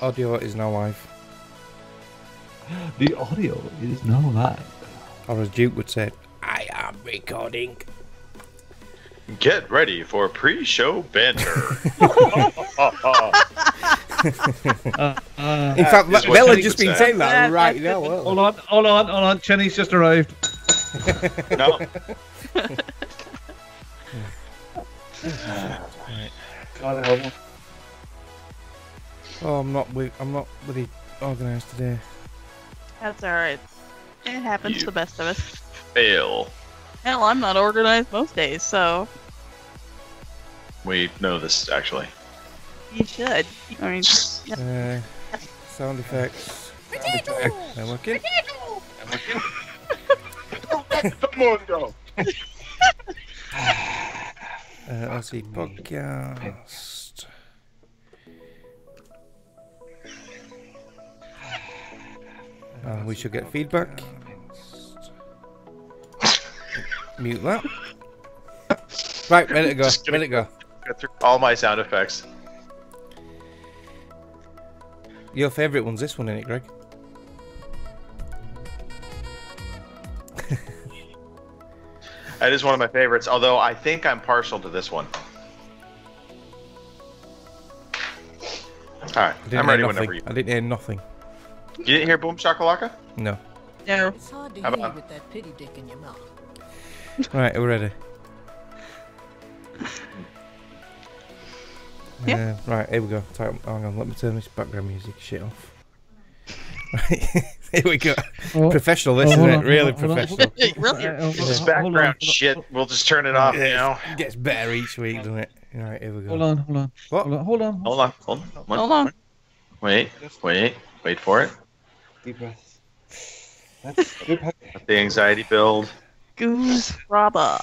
audio is now live. The audio is now live. Or as Duke would say, I am recording. Get ready for pre-show banter. In fact, Mel had just been saying that right now. Hold on. Chinny's just arrived. No. God help him. Oh, I'm not really organised today. That's alright. It happens to the best of us. Fail. Hell, I'm not organized most days, so We know this, actually. you should. I mean, yeah. Sound effects. They're working. Let's see, podcast. We should get feedback. Mute that. Right, ready to go. Ready to go. Get through all my sound effects. Your favourite one's this one, isn't it, Greg? That is one of my favorites, although I think I'm partial to this one. Alright, I'm ready whenever you. I didn't hear nothing. You didn't hear Boom Shakalaka? No. No. It's hard to How hear you about- with that pity dick in your mouth. Right, we're ready. Yeah. Right, here we go. Hang on, let me turn this background music shit off. Right, here we go. Professional, this isn't it? Really professional. Really? This background shit, we'll just turn it off, you know? It gets better each week, doesn't it? Right, here we go. Hold on. What? Hold on. Hold on. Hold on. Wait for it. Deep breath. That's good. Let the anxiety build. Goose Rabba.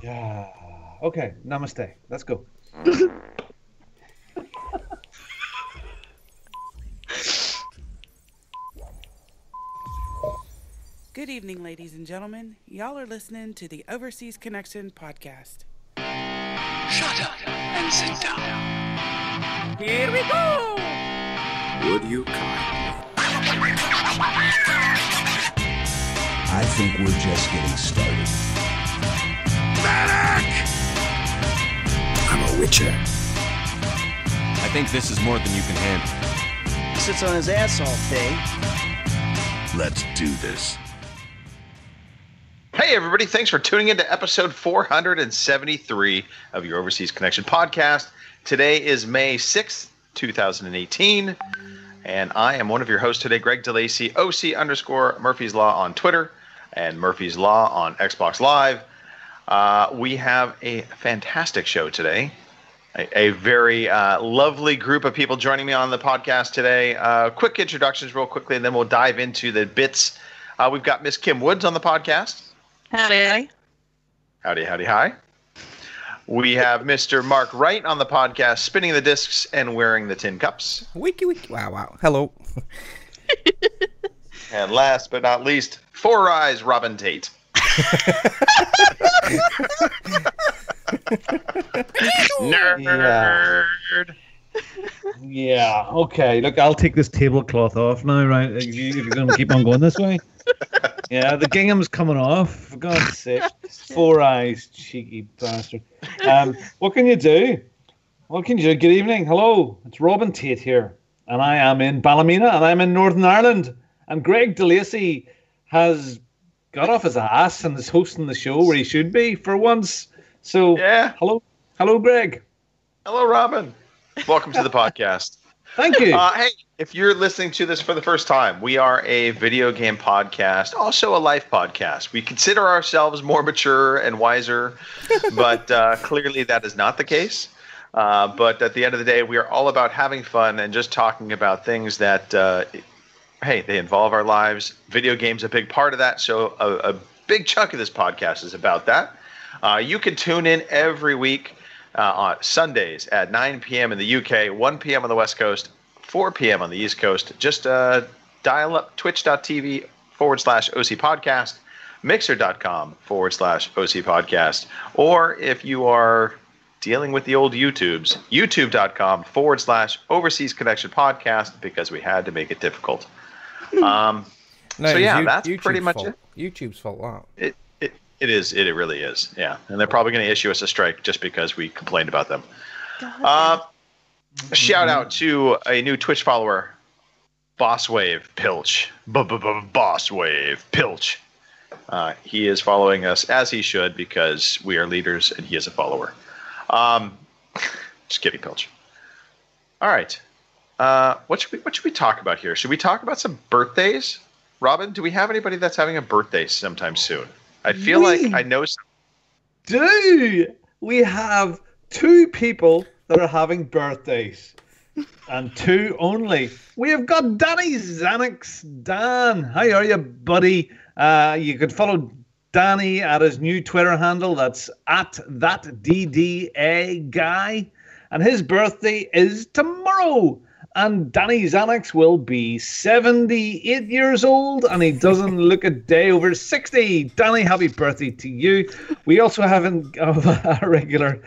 Yeah. Okay. Namaste. Let's go. Good evening, ladies and gentlemen. Y'all are listening to the Overseas Connection podcast. Shut up and sit down. Here we go! Would you kindly? I think we're just getting started. Medic! I'm a witcher. I think this is more than you can handle. He sits on his ass all day. Let's do this. Hey, everybody. Thanks for tuning in to episode 473 of your Overseas Connection podcast. Today is May 6th, 2018, and I am one of your hosts today, Greg DeLacy, OC_Murphy's Law on Twitter and Murphy's Law on Xbox Live. We have a fantastic show today. A very lovely group of people joining me on the podcast today. Quick introductions real quickly, and then we'll dive into the bits. We've got Miss Kim Woods on the podcast. Howdy. Howdy, hi. We have Mr. Mark Wright on the podcast, spinning the discs and wearing the tin cups. Wiki. Wow. Hello. And last but not least, Four Eyes Robin Tate. Nerd. Yeah. Okay. Look, I'll take this tablecloth off now, right? If you're going to keep on going this way. Yeah, the gingham's coming off. For God's sake. Four Eyes, cheeky bastard. What can you do? Good evening. Hello. It's Robin Tate here. And I am in Ballymena, and I'm in Northern Ireland. And Greg DeLacy has got off his ass and is hosting the show where he should be for once. So, Yeah. Hello, Greg. Hello, Robin. Welcome to the podcast. Thank you. Hey, if you're listening to this for the first time, we are a video game podcast, also a life podcast. We consider ourselves more mature and wiser, but clearly that is not the case. But at the end of the day, we are all about having fun and just talking about things that, they involve our lives. Video games a big part of that, so a big chunk of this podcast is about that. You can tune in every week on Sundays at 9 p.m. in the UK, 1 p.m. on the West Coast, 4 p.m. on the East Coast. Just dial up twitch.tv/OC podcast, mixer.com/OC podcast. Or if you are dealing with the old YouTubes. YouTube.com/Overseas Connection Podcast, because we had to make it difficult. No, so yeah, that's YouTube's pretty much fault. it. YouTube's fault. That. It is. It really is. Yeah, and they're probably going to issue us a strike just because we complained about them. Shout out to a new Twitch follower, Bosswave Pilch. Bosswave Pilch. He is following us as he should, because we are leaders and he is a follower. Just kidding, Pilch. All right. What should we talk about here? Should we talk about some birthdays? Robin, do we have anybody that's having a birthday sometime soon? I feel like I know some. We have 2 people that are having birthdays. And 2 only. We have got Danny Xanax. Dan, how are you, buddy? You could follow Danny at his new Twitter handle. That's @thatddaguy. And his birthday is tomorrow. And Danny Xanax will be 78 years old, and he doesn't look a day over 60. Danny, happy birthday to you. We also have a regular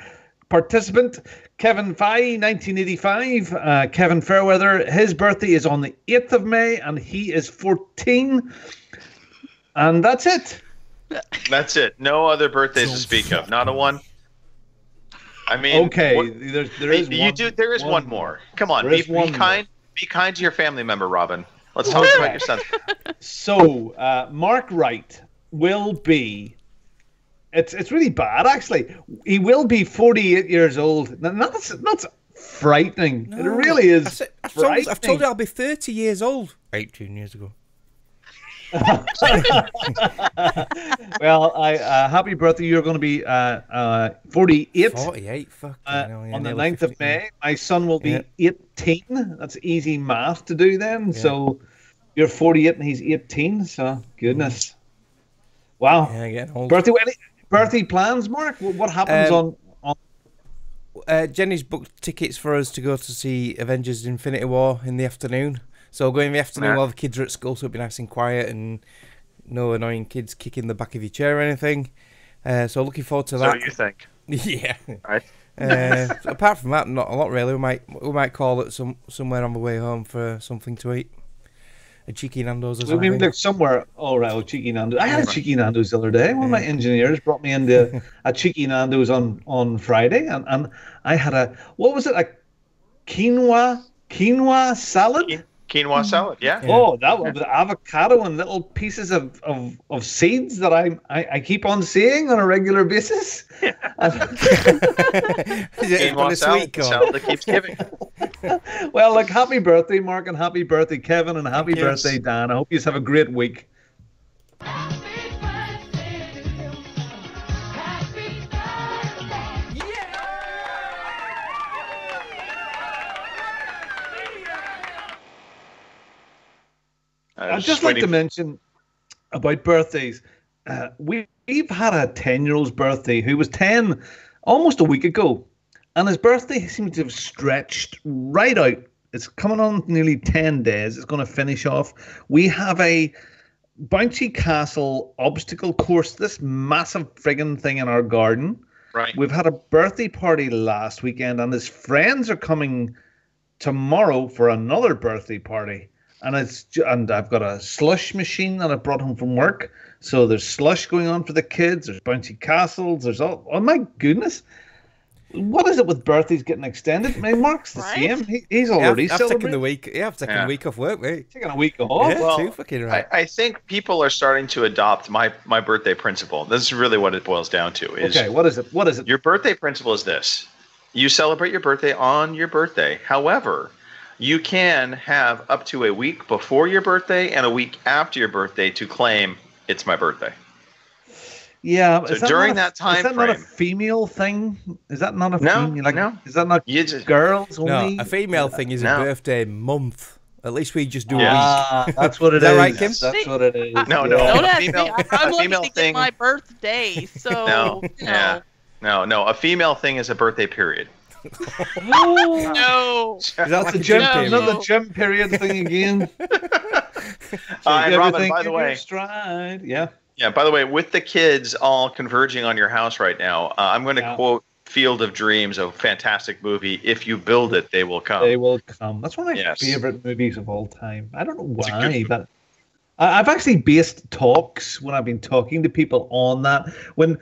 participant, Kevin Fye, 1985. Kevin Fairweather, his birthday is on the 8th of May, and he is 14. And that's it. That's it. No other birthdays to speak of. Not a one. I mean, okay. There is one more. Come on, be kind. Be kind to your family member, Robin. Let's talk about your son. So, Mark Wright will be. It's really bad, actually. He will be 48 years old. Now, that's frightening. No, it really is. I've told you I'll be 30 years old 18 years ago. Well, happy birthday. You're going to be 48. 48, fuck. On the 9th of May. My son will be 18. That's easy math to do then. Yeah. So you're 48 and he's 18. So, goodness. Wow. Yeah, getting old. Birthday plans, Mark? What happens on... Jenny's booked tickets for us to go to see Avengers Infinity War in the afternoon. So we'll go in the afternoon while the kids are at school, so it'll be nice and quiet and no annoying kids kicking the back of your chair or anything. So looking forward to that. So you think? Yeah. Right. So apart from that, not a lot really. We might call it somewhere on the way home for something to eat. A cheeky Nando's or something. We look somewhere. Cheeky Nando's. I had a cheeky Nando's the other day. One of my engineers brought me into a cheeky Nando's on Friday, and I had a quinoa salad. Quinoa salad, yeah. Oh, that one with avocado and little pieces of seeds that I keep on seeing on a regular basis. Quinoa salad that keeps giving. Well, look, happy birthday, Mark, and happy birthday, Kevin, and happy birthday, Dan. I hope you have a great week. I'd just like to mention about birthdays. We've had a 10-year-old's birthday who was 10 almost a week ago, and his birthday seems to have stretched right out. It's coming on nearly 10 days. It's going to finish off. We have a bouncy castle obstacle course, this massive friggin' thing in our garden. Right. We've had a birthday party last weekend, and his friends are coming tomorrow for another birthday party. And I've got a slush machine that I brought home from work. So there's slush going on for the kids. There's bouncy castles. There's all. Oh my goodness! What is it with birthdays getting extended? I mean, Mark's the same. He's already I've taken the week. Yeah, I've taken a week off work, mate. Taking a week off. Yeah, too fucking right. I think people are starting to adopt my birthday principle. This is really what it boils down to. Okay, what is it? What is it? Your birthday principle is this: you celebrate your birthday on your birthday. However, you can have up to a week before your birthday and a week after your birthday to claim it's my birthday. Yeah. So during that time frame. Is that not a female thing? Is that not a female? No. Is that not girls only? No, a female thing is a birthday month. At least we just do a week. That's what it is. Is that right, Kim? That's what it is. No. Don't A ask female, me. I'm a female looking thing. at my birthday, so No. A female thing is a birthday period. No. That's the gym. Another gym period thing again. And Robin, by the way, stride. Yeah. By the way, with the kids all converging on your house right now, I'm going to quote Field of Dreams, a fantastic movie. If you build it, they will come. They will come. That's one of my favorite movies of all time. I don't know why, but I've actually based talks when I've been talking to people on that. When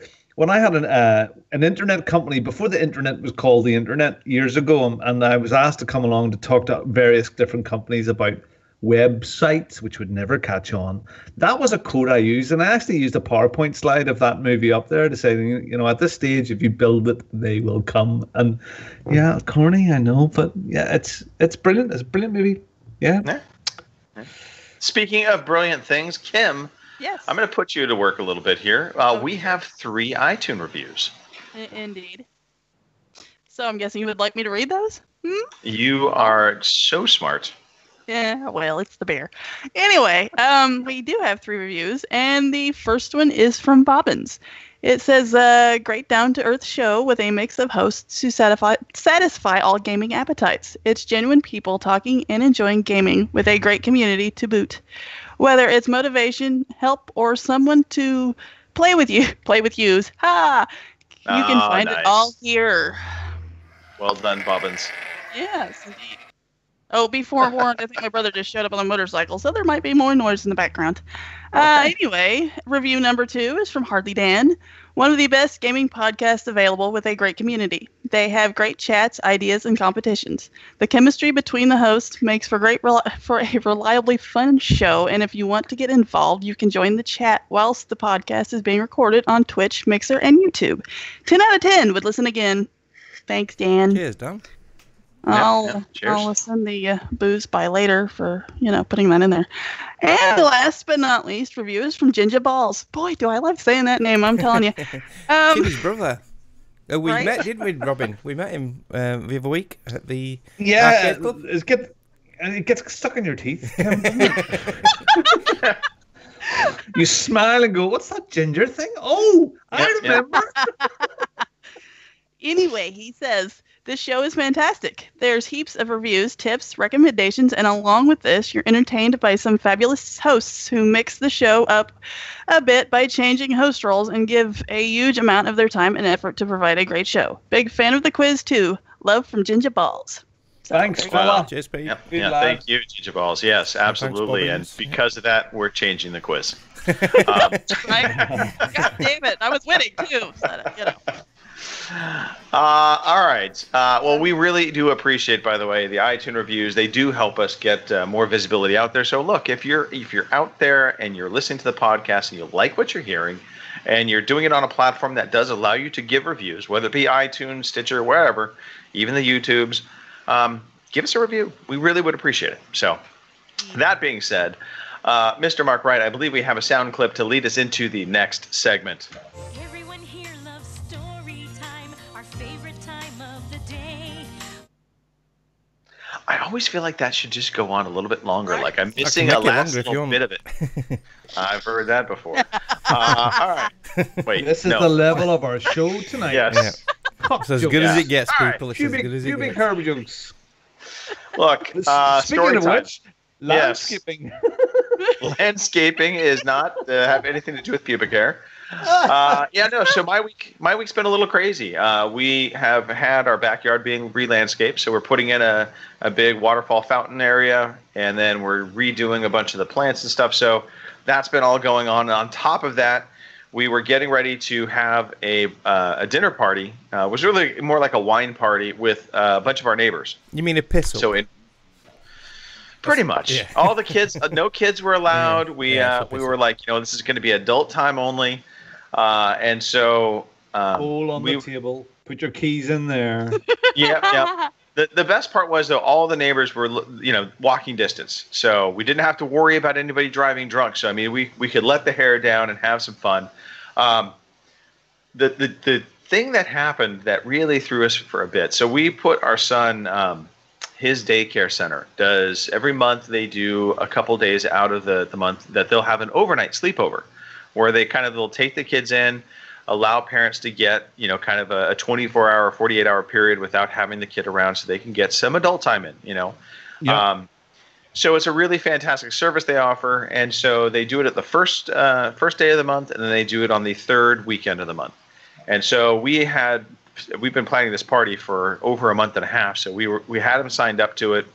I had an internet company, before the internet was called the internet years ago, and I was asked to come along to talk to various different companies about websites, which would never catch on. That was a quote I used, and I actually used a PowerPoint slide of that movie up there to say, at this stage, if you build it, they will come. And yeah, corny, I know, but yeah, it's brilliant. It's a brilliant movie. Yeah. Speaking of brilliant things, Kim, yes, I'm going to put you to work a little bit here. We have 3 iTunes reviews. Indeed. So I'm guessing you would like me to read those? You are so smart. Yeah, well, it's the bear. Anyway, we do have 3 reviews, and the first one is from Bobbins. It says, great down-to-earth show with a mix of hosts who satisfy all gaming appetites. It's genuine people talking and enjoying gaming with a great community to boot. Whether it's motivation, help, or someone to play with yous. Ha! You can find it all here. Well done, Bobbins. Yes, indeed. Oh, be forewarned, I think my brother just showed up on a motorcycle, so there might be more noise in the background. Anyway, review number 2 is from Hardly Dan, one of the best gaming podcasts available with a great community. They have great chats, ideas, and competitions. The chemistry between the hosts makes for a reliably fun show, and if you want to get involved, you can join the chat whilst the podcast is being recorded on Twitch, Mixer, and YouTube. 10 out of 10 would listen again. Thanks, Dan. Cheers, Dan. I'll send the booze by later for, putting that in there. And last but not least, reviews from Ginger Balls. Boy, do I love saying that name, I'm telling you. Ginger's brother. We met, didn't we, Robin? We met him the other week at the arcade club. It gets stuck in your teeth. You smile and go, what's that ginger thing? Oh, I remember. Anyway, he says, this show is fantastic. There's heaps of reviews, tips, recommendations, and along with this, you're entertained by some fabulous hosts who mix the show up a bit by changing host roles and give a huge amount of their time and effort to provide a great show. Big fan of the quiz, too. Love from Ginger Balls. So, thanks, fella. Cheers, Pete. Thank you, Ginger Balls. Yes, absolutely. And because of that, we're changing the quiz. Right? God damn it. I was winning, too. So, all right. Well, we really do appreciate, by the way, the iTunes reviews. They do help us get more visibility out there. So, look, if you're out there and you're listening to the podcast and you like what you're hearing, and you're doing it on a platform that does allow you to give reviews, whether it be iTunes, Stitcher, wherever, even the YouTubes, give us a review. We really would appreciate it. So, that being said, Mr. Mark Wright, I believe we have a sound clip to lead us into the next segment. I always feel like that should just go on a little bit longer. Right. Like I'm missing a last little bit of it. I've heard that before. All right. Wait. This is the level of our show tonight. Yes. Yeah. It's as good as it gets, people. It's as good as it gets. Herb jokes. Look, speaking of which, landscaping. Yes. Landscaping is not have anything to do with pubic hair. So my week's been a little crazy. We have had our backyard being re-landscaped, so we're putting in a big waterfall fountain area, and then we're redoing a bunch of the plants and stuff. So that's been all going on. And on top of that, we were getting ready to have a dinner party. It was really more like a wine party with a bunch of our neighbors. You mean a pistol? So pretty much. Yeah. All the kids, no kids were allowed. Yeah. We were like, this is going to be adult time only. And so all on the table. Put your keys in there. Yeah. The best part was, though, all the neighbors were, walking distance. So we didn't have to worry about anybody driving drunk. So, I mean, we could let the hair down and have some fun. The thing that happened that really threw us for a bit. So we put our son, his daycare center does every month. They do a couple days out of the month that they'll have an overnight sleepover where they'll take the kids in, allow parents to get, kind of a 24-hour, 48-hour period without having the kid around so they can get some adult time in, Yep. So it's a really fantastic service they offer. And so they do it at the first day of the month, and then they do it on the third weekend of the month. And so we had we've been planning this party for over a month and a half. So we had him signed up to it.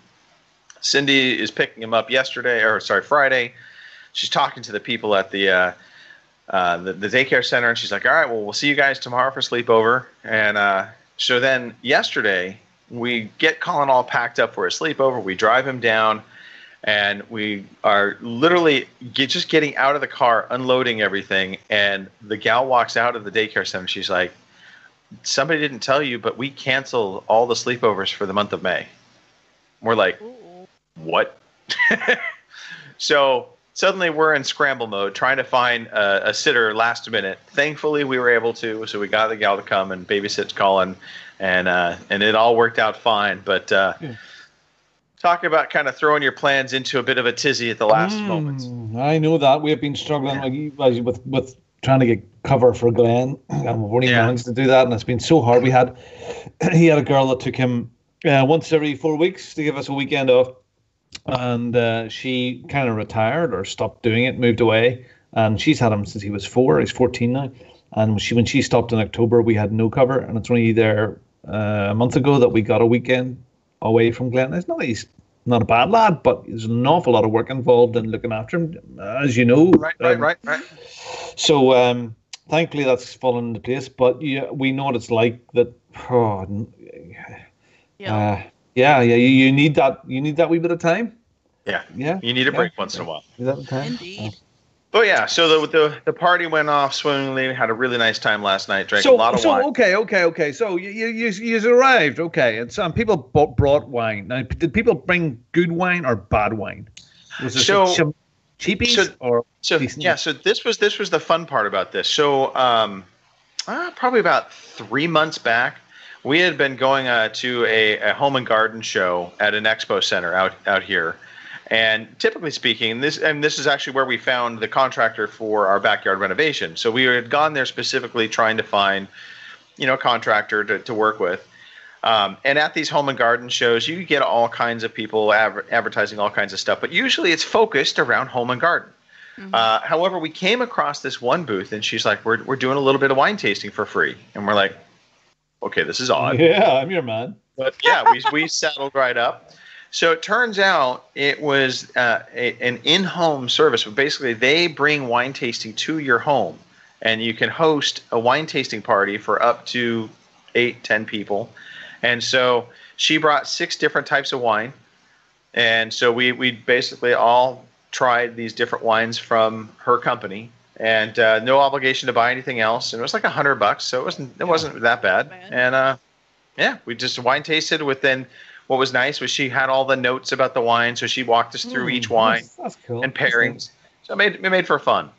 Cindy is picking him up Friday. She's talking to the people at the daycare center, and she's like, all right, well, we'll see you guys tomorrow for sleepover. And so then yesterday, we get Colin all packed up for a sleepover. We drive him down, and we are literally just getting out of the car, unloading everything, and the gal walks out of the daycare center. She's like, somebody didn't tell you, but we canceled all the sleepovers for the month of May. We're like, what? So suddenly we're in scramble mode, trying to find a sitter last minute. Thankfully, we were able to, so we got the gal to come and babysit Colin, and it all worked out fine. But talking about kind of throwing your plans into a bit of a tizzy at the last moment. I know that. We have been struggling with trying to get cover for Glenn, and we've only managed to do that, and it's been so hard. He had a girl that took him once every 4 weeks to give us a weekend off. And she kind of retired or stopped doing it, moved away, and she's had him since he was 4. He's 14 now. And when she stopped in October, we had no cover, and it's only there a month ago that we got a weekend away from Glenn. He's not a bad lad, but there's an awful lot of work involved in looking after him, as you know. Right. So thankfully that's fallen into place, but we know what it's like. That you need that. You need that wee bit of time. Yeah. You need a break once in a while. Indeed. But yeah, so the party went off swimmingly. We had a really nice time last night. Drank a lot of wine. Okay. So you arrived. Okay, and some people brought wine. Now, did people bring good wine or bad wine? Was it some cheapies or decent? Yeah. So this was the fun part about this. So probably about 3 months back, we had been going to a home and garden show at an expo center out here. And typically speaking, this is actually where we found the contractor for our backyard renovation. So we had gone there specifically trying to find, a contractor to work with. And at these home and garden shows, you get all kinds of people advertising all kinds of stuff, but usually it's focused around home and garden. Mm-hmm. However, we came across this one booth, and she's like, we're doing a little bit of wine tasting for free. And we're like, okay, this is odd. Yeah, I'm your man. But yeah, we settled right up. So it turns out it was an in-home service. But basically, they bring wine tasting to your home, and you can host a wine tasting party for up to 8-10 people. And so she brought 6 different types of wine, and so we basically all tried these different wines from her company, and no obligation to buy anything else. And it was like $100, so it wasn't that bad. And we just wine tasted with then. What was nice was she had all the notes about the wine, so she walked us through each wine that's cool. and pairings. So it made for fun.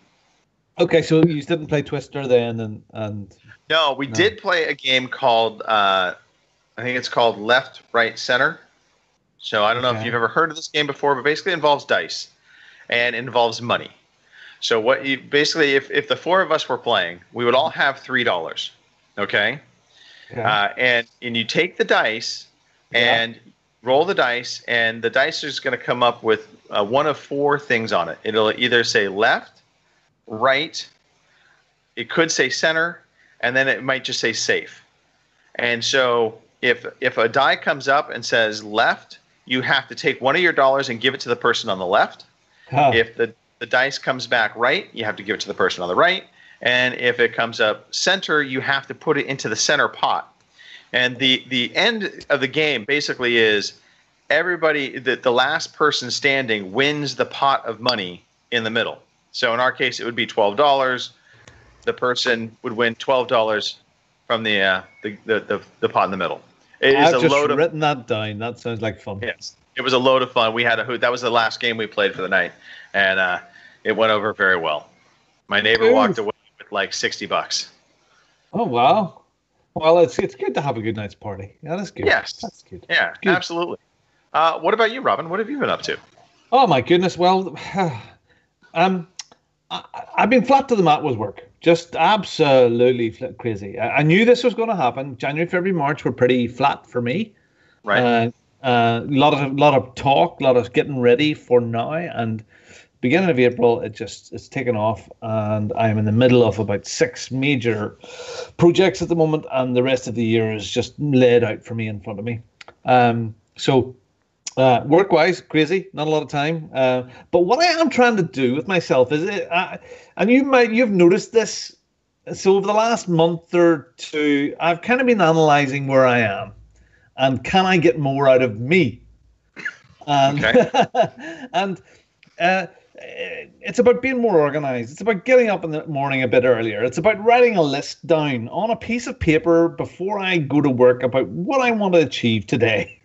Okay, so you didn't play Twister then, and no, we did play a game called I think it's called Left, Right, Center. So I don't know if you've ever heard of this game before, but basically it involves dice and involves money. So what you basically, if the 4 of us were playing, we would all have $3. Okay, and you take the dice. And roll the dice, and the dice is going to come up with one of 4 things on it. It'll either say left, right, it could say center, and then it might just say safe. And so if a die comes up and says left, you have to take one of your dollars and give it to the person on the left. If the dice comes back right, you have to give it to the person on the right. And if it comes up center, you have to put it into the center pot. And the end of the game basically is everybody, the last person standing wins the pot of money in the middle. So in our case, it would be $12. The person would win $12 from the pot in the middle. I've just written that down. That sounds like fun. Yes, it was a load of fun. We had a hoot. That was the last game we played for the night, and it went over very well. My neighbor walked away with like $60. Oh wow. Well, it's good to have a good night's party. Yeah, that's good. Yes. That's good. Yeah, good. Absolutely. What about you, Robin? What have you been up to? Oh, my goodness. Well, I've been flat to the mat with work. Just absolutely crazy. I knew this was going to happen. January, February, March were pretty flat for me. Right. A lot of talk, a lot of getting ready for now. And beginning of April, it's taken off, and I'm in the middle of about 6 major projects at the moment, and the rest of the year is just laid out for me in front of me. So work-wise, crazy, not a lot of time. But what I am trying to do with myself is, and you've noticed this. So over the last month or two, I've kind of been analysing where I am, and can I get more out of me? Okay. And it's about being more organised. It's about getting up in the morning a bit earlier. It's about writing a list down on a piece of paper before I go to work about what I want to achieve today.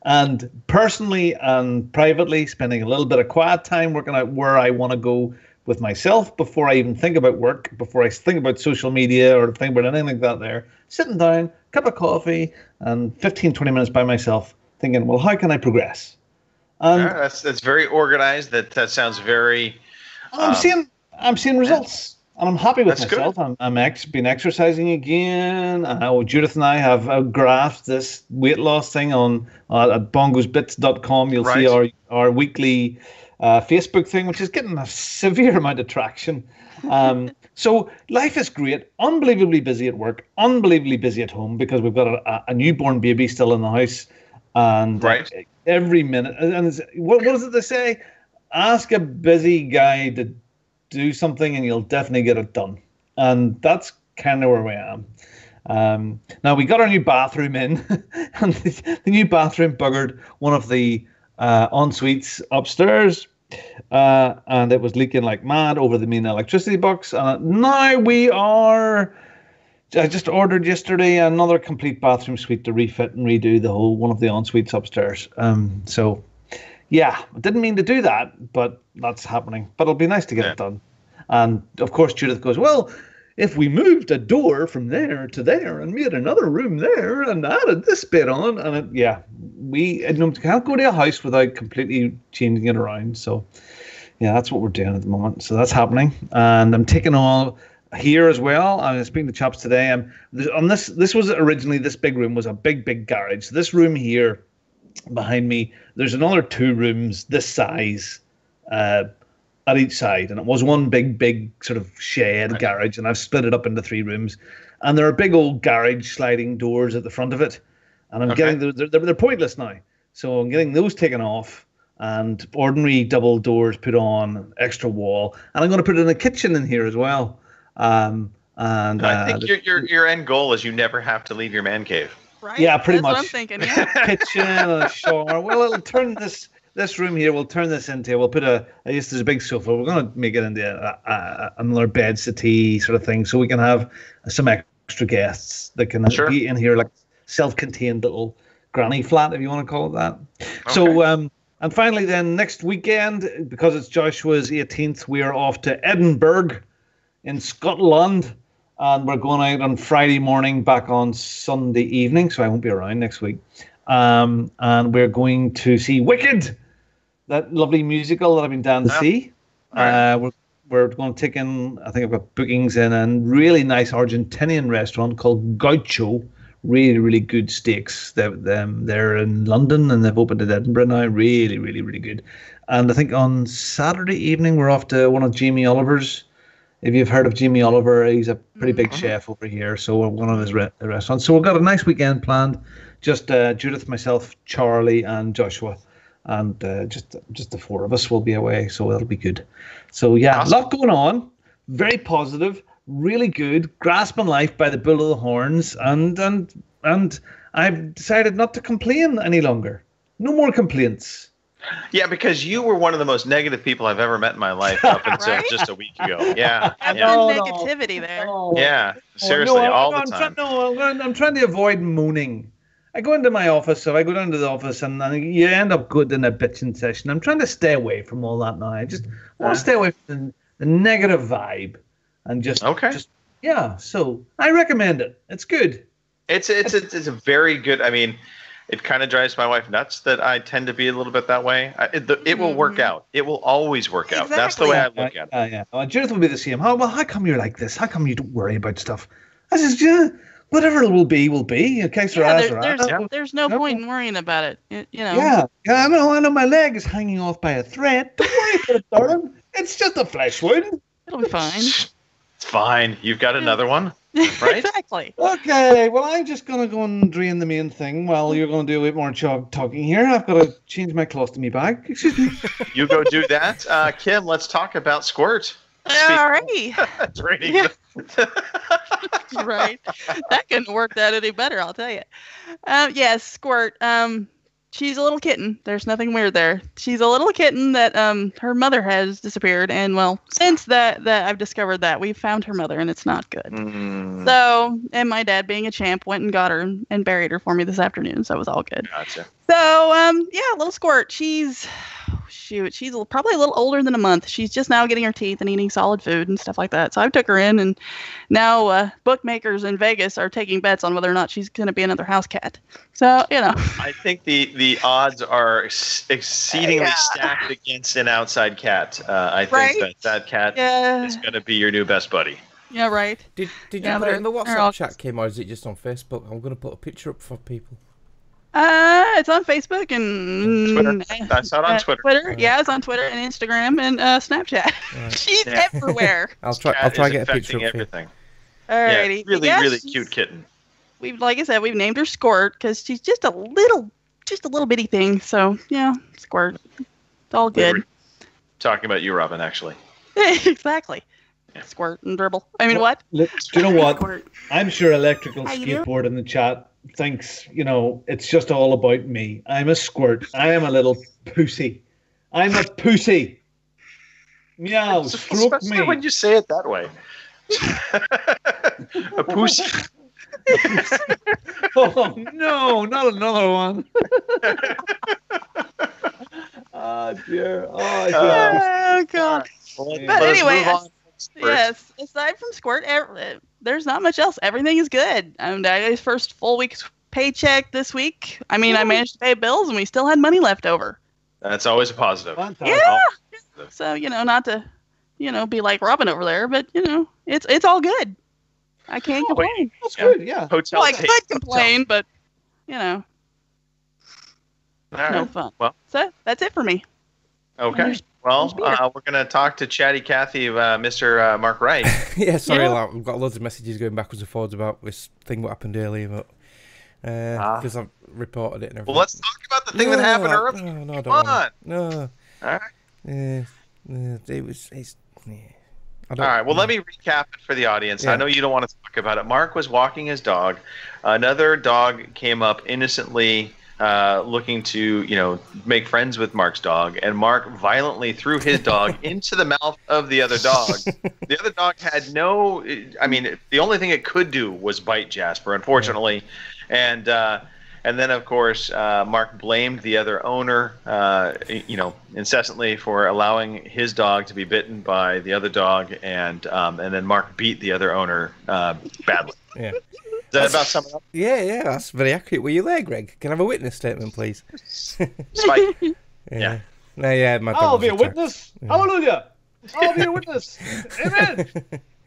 And personally and privately, spending a little bit of quiet time working out where I want to go with myself before I even think about work, before I think about social media or think about anything like that there. Sitting down, cup of coffee, and 15, 20 minutes by myself thinking, well, how can I progress? That's very organized. That sounds very... I'm seeing results, and I'm happy with myself. Good. I'm been exercising again. Judith and I have graphed this weight loss thing on at bongosbits.com. You'll see our weekly Facebook thing, which is getting a severe amount of traction. So life is great. Unbelievably busy at work. Unbelievably busy at home because we've got a newborn baby still in the house, and every minute. And what does it they say? Ask a busy guy to do something and you'll definitely get it done. And that's kind of where we am. Now, we got our new bathroom in, and the new bathroom buggered one of the en-suites upstairs, and it was leaking like mad over the main electricity box. Now I just ordered yesterday another complete bathroom suite to refit and redo the whole one of the en-suites upstairs. So, yeah, I didn't mean to do that, but that's happening. But it'll be nice to get it done. And, of course, Judith goes, well, if we moved a door from there to there and made another room there and added this bit on, and we can't go to a house without completely changing it around. So, yeah, that's what we're doing at the moment. So that's happening. And I'm taking all... here as well. I'm speaking to chaps today. On this was originally, this big room was a big garage. This room here behind me, there's another 2 rooms this size at each side, and it was one big sort of shed garage, and I've split it up into 3 rooms, and there are big old garage sliding doors at the front of it, and I'm getting they're pointless now, so I'm getting those taken off and ordinary double doors put on, extra wall, and I'm going to put in a kitchen in here as well. And I think your end goal is you never have to leave your man cave. Right? Yeah, pretty much. What I'm thinking. Yeah. Kitchen and a shower. Well, it'll turn this room here. We'll turn this into. We'll put there's a big sofa. We're going to make it into another bed settee sort of thing, so we can have some extra guests that can be in here, like self-contained little granny flat, if you want to call it that. Okay. So, and finally, then next weekend, because it's Joshua's 18th, we are off to Edinburgh in Scotland, and we're going out on Friday morning, back on Sunday evening, so I won't be around next week. And we're going to see Wicked, that lovely musical that I've been down to see. Right. We're going to take in, I think I've got bookings in a really nice Argentinian restaurant called Gaucho. Really, really good steaks. They're in London, and they've opened in Edinburgh now. Really, really, really good. And I think on Saturday evening, we're off to one of Jamie Oliver's. If you've heard of Jamie Oliver, he's a pretty big chef over here. So we're one of his restaurants. So we've got a nice weekend planned. Just Judith, myself, Charlie, and Joshua, and just the 4 of us will be away. So it'll be good. So yeah, awesome. A lot going on. Very positive. Really good. Grasping life by the bull of the horns, and I've decided not to complain any longer. No more complaints. Yeah, because you were one of the most negative people I've ever met in my life up until just a week ago. Yeah. Negativity there. Yeah, seriously, all the time. I'm trying to avoid moaning. I go into my office, so I go down to the office, and you end up good in a bitching session. I'm trying to stay away from all that now. I just want to stay away from the negative vibe, and just So I recommend it. It's good. It's a very good. I mean, it kind of drives my wife nuts that I tend to be a little bit that way. It will work out. It will always work out. That's the way I look at it. Yeah. Well, Judith will be the same. How come you're like this? How come you don't worry about stuff? I says, yeah, whatever it will be, will be. Okay, there's no point in worrying about it. Yeah, I know. My leg is hanging off by a thread. Don't worry about it, darling. It's just a flesh wound. It'll be fine. It's fine. You've got another one, right? Exactly. Okay, well, I'm just going to go and drain the main thing while you're going to do a bit more talking here. I've got to change my colostomy bag. Excuse me. You go do that. Kim, let's talk about Squirt. Alrighty. Draining Yeah. Right. That couldn't work that any better, I'll tell you. Yes, Squirt. She's a little kitten. There's nothing weird there. She's a little kitten that her mother has disappeared, and well, since that I've discovered that we've found her mother, and it's not good. So, and my dad, being a champ, went and got her and buried her for me this afternoon, so it was all good. Gotcha. So, yeah, little Squirt. She's probably a little older than a month. She's just now getting her teeth and eating solid food and stuff like that. So I took her in, and now bookmakers in Vegas are taking bets on whether or not she's going to be another house cat. So, you know. I think the odds are exceedingly stacked against an outside cat. I think that cat is going to be your new best buddy. Yeah, right. Did you put it in the WhatsApp chat, Kim, or is it just on Facebook? I'm going to put a picture up for people. It's on Facebook and Twitter. I saw it on Twitter. Yeah, it's on Twitter and Instagram and Snapchat. She's everywhere. I'll try to get a picture of everything. Alrighty. Yeah, really cute kitten. Like I said, we've named her Squirt because she's just a little bitty thing. So yeah, Squirt. It's all good. Talking about you, Robin, actually. Exactly. Yeah. Squirt and dribble. I mean, what? Do you know what? I'm sure Electrical Skateboard in the chat thinks, it's just all about me. I'm a Squirt. I am a little pussy. I'm a pussy. Meow, stroke me. When you say it that way. A pussy. Oh, no, not another one. Oh, dear. Oh, God. But anyway, yes, aside from Squirt, there's not much else. Everything is good. I got his first full week's paycheck this week. I mean, I managed to pay bills, and we still had money left over. That's always a positive. Yeah. So, not to, be like Robin over there, but, it's all good. I can't complain. That's good, yeah. Hotel I could complain, but, no fun. Well, so that's it for me. Okay. Well, we're going to talk to Chatty Cathy, Mr. Mark Wright. Yeah, sorry, we've got loads of messages going backwards and forwards about this thing what happened earlier, but because I've reported it and everything. Well, let's talk about the thing that happened earlier. No, Come on. No. All right. All right, well, let me recap it for the audience. Yeah. I know you don't want to talk about it. Mark was walking his dog. Another dog came up innocently looking to, make friends with Mark's dog, and Mark violently threw his dog into the mouth of the other dog. The other dog had the only thing it could do was bite Jasper, unfortunately. And then, of course, Mark blamed the other owner, incessantly for allowing his dog to be bitten by the other dog, and then Mark beat the other owner badly. Yeah. Does that about sum it up? Yeah, that's very accurate. Were you there, Greg? Can I have a witness statement, please? Spike. Yeah. No, yeah, my dog I'll was be a attacked. witness. Hallelujah. I'll be a witness. Amen.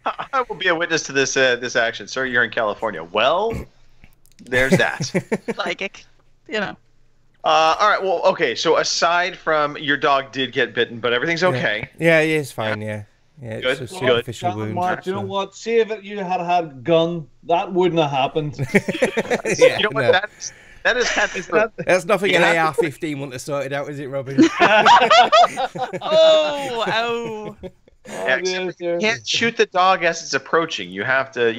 I will be a witness to this action. Sir, you're in California. Well, there's that. Psychic. All right, well, okay, so aside from your dog did get bitten, but everything's okay. Yeah, it's fine, yeah. Yeah, Good. it's a superficial wound. Mark, you know what? See if you had a gun, that wouldn't have happened. Yeah, you know what? That is happy. That's nothing an AR-15 wouldn't have sorted out, is it, Robin? Oh. You can't shoot the dog as it's approaching. You have to,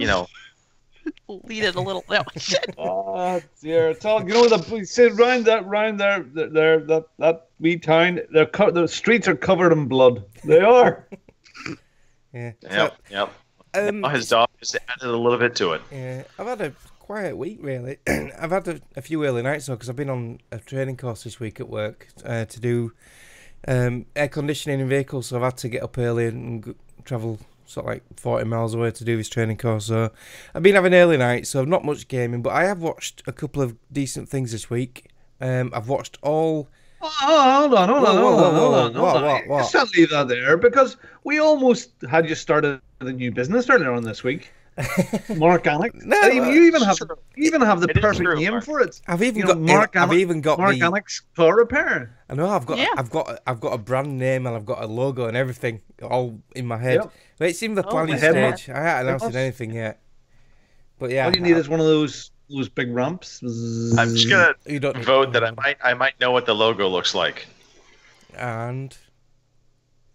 lead it a little. No, shit. Oh dear! Round there, that wee town. The streets are covered in blood. They are. Yeah. Yep. His dog just added a little bit to it. Yeah, I've had a quiet week really. I've had a few early nights though, because I've been on a training course this week at work to do air conditioning in vehicles. So I've had to get up early and travel sort of like 40 miles away to do this training course. So I've been having early nights, so I've not much gaming, but I have watched a couple of decent things this week. I've watched all. Hold on. What? Just don't leave that there, because we almost had you started a new business earlier on this week. Mark Annex. No, you even have true. the It is perfect true, name Mark. for it. I've even You know, got Mark I've Annex- even got Mark the, Annex Car Repair. I know I've got Yeah. I've got a brand name and I've got a logo and everything all in my head. Yep. But it's in the planning the head stage. I haven't announced anything yet. But yeah, All you need is one of those big ramps. I'm just gonna you don't need- vote that I might know what the logo looks like, and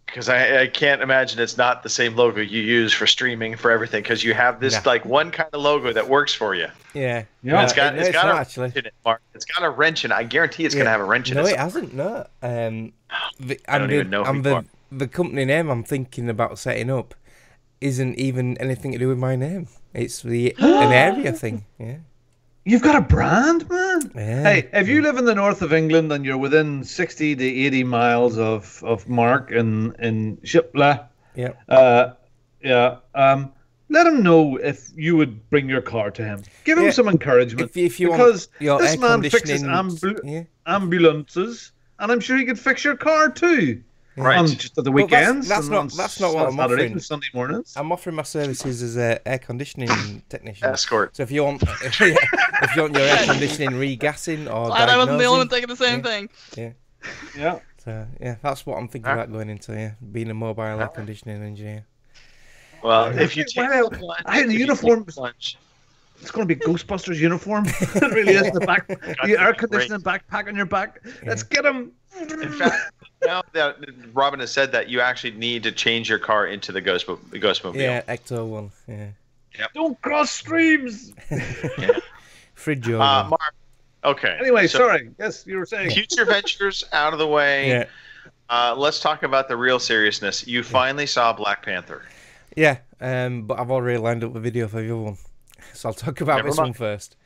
because I can't imagine it's not the same logo you use for streaming for everything, because you have this Nah. like one kind of logo that works for you. yeah, Yeah. It's got it's not a actually. wrench in it, Mark. It's got a wrench in it. I guarantee it's Yeah. gonna have a wrench in No, it. it hasn't. No. I don't even know who you are. The company name I'm thinking about setting up isn't even anything to do with my name. It's an area thing. Yeah. You've got a brand, man. Yeah. Hey, if you live in the north of England and you're within 60 to 80 miles of Mark in Shipla, Yeah. let him know if you would bring your car to him. Give him Yeah. some encouragement. If you because want your this air man fixes conditioning, yeah. ambulances, and I'm sure he could fix your car too. Right. On just at the Well, that's- weekends. that's and not- on that's not what I'm Saturdays offering. and Sunday mornings. I'm offering my services as an air conditioning technician. Escort. So if you want, if you want your air conditioning regassing or Glad I wasn't the only one diagnosing, thinking the same Yeah. thing. Yeah. so yeah, that's what I'm thinking about going into. Yeah, being a mobile air conditioning engineer. Well, if you take Wow. the plunge, I had the if you take uniform. the plunge- It's going to be Ghostbusters uniform. It really is. The back, the air conditioning backpack on your back. Let's get him. In fact, now that Robin has said that, you actually need to change your car into the Ghostmobile. Yeah, Ecto one. Yeah, Don't cross streams. fridge over. Mark. Okay. Anyway, so sorry. Yes, you were saying. Future ventures out of the way. Yeah. Let's talk about the real seriousness. You finally saw Black Panther. Yeah, but I've already lined up a video for the other one, so I'll talk about Never this mind. one first.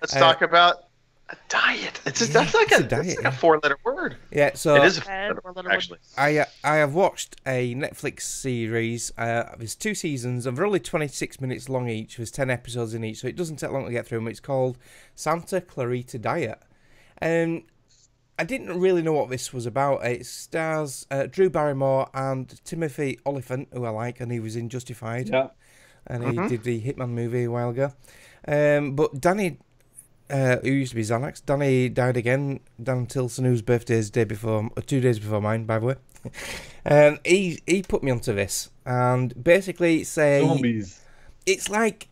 Let's talk about a diet. That's like a diet, it's like yeah. a 4-letter word. Yeah, so It is a Bad 4-letter or word, little actually. I have watched a Netflix series. There's 2 seasons, and they're only 26 minutes long each. There's 10 episodes in each, so it doesn't take long to get through them. It's called Santa Clarita Diet. I didn't really know what this was about. It stars Drew Barrymore and Timothy Olyphant, who I like, and he was in Justified. Yeah. And he did the Hitman movie a while ago. But Danny, who used to be Xanax, Danny died again. Dan Tilson, whose birthday is 2 days before mine, by the way. He put me onto this, and basically Zombies. it's like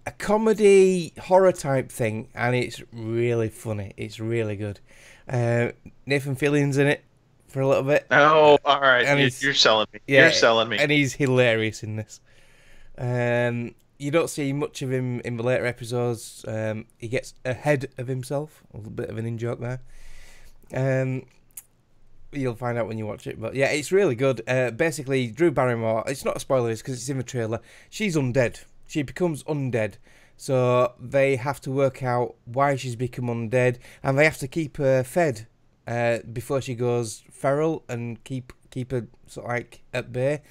a comedy horror type thing, and it's really funny. It's really good. Nathan Fillion's in it for a little bit. Oh, all right. And You're selling me. Yeah, You're selling me. and he's hilarious in this. You don't see much of him in the later episodes. He gets ahead of himself. A little bit of an in-joke there. You'll find out when you watch it. But yeah, it's really good. Basically, Drew Barrymore, it's not a spoiler because it's in the trailer, she's undead. She becomes undead. So they have to work out why she's become undead, and they have to keep her fed before she goes feral, and keep her sort of like at bay.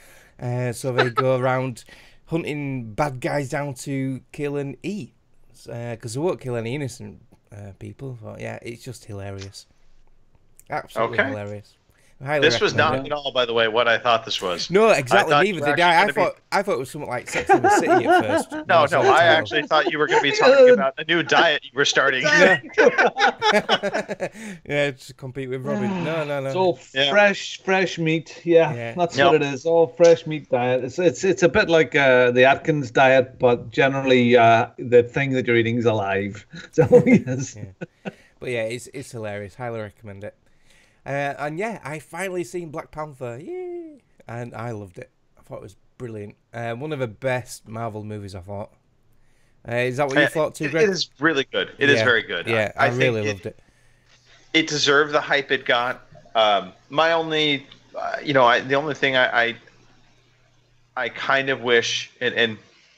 So they go around hunting bad guys down to kill and eat, because they won't kill any innocent people. But yeah, it's just hilarious. Absolutely Okay. hilarious. I highly This was recommend not at all, by the way, what I thought this was. No, exactly. thought Neither you were did I. actually I thought it was something like Sex and the City at first. No, When saw the I title. actually thought you were going to be talking about a new diet you were starting. Yeah, to compete with Robin. No. It's all Yeah. fresh meat. Yeah, Yeah. that's Yep. what it is. All fresh meat diet. It's a bit like the Atkins diet, but generally the thing that you're eating is alive. So yes. But yeah, it's hilarious. Highly recommend it. And yeah, I finally seen Black Panther. Yay! And I loved it. I thought it was brilliant. One of the best Marvel movies, I thought. Is that what you thought too, Greg? It is really good. It is very good. Yeah, I think really loved it. It deserved the hype it got. My only, the only thing I kind of wish, and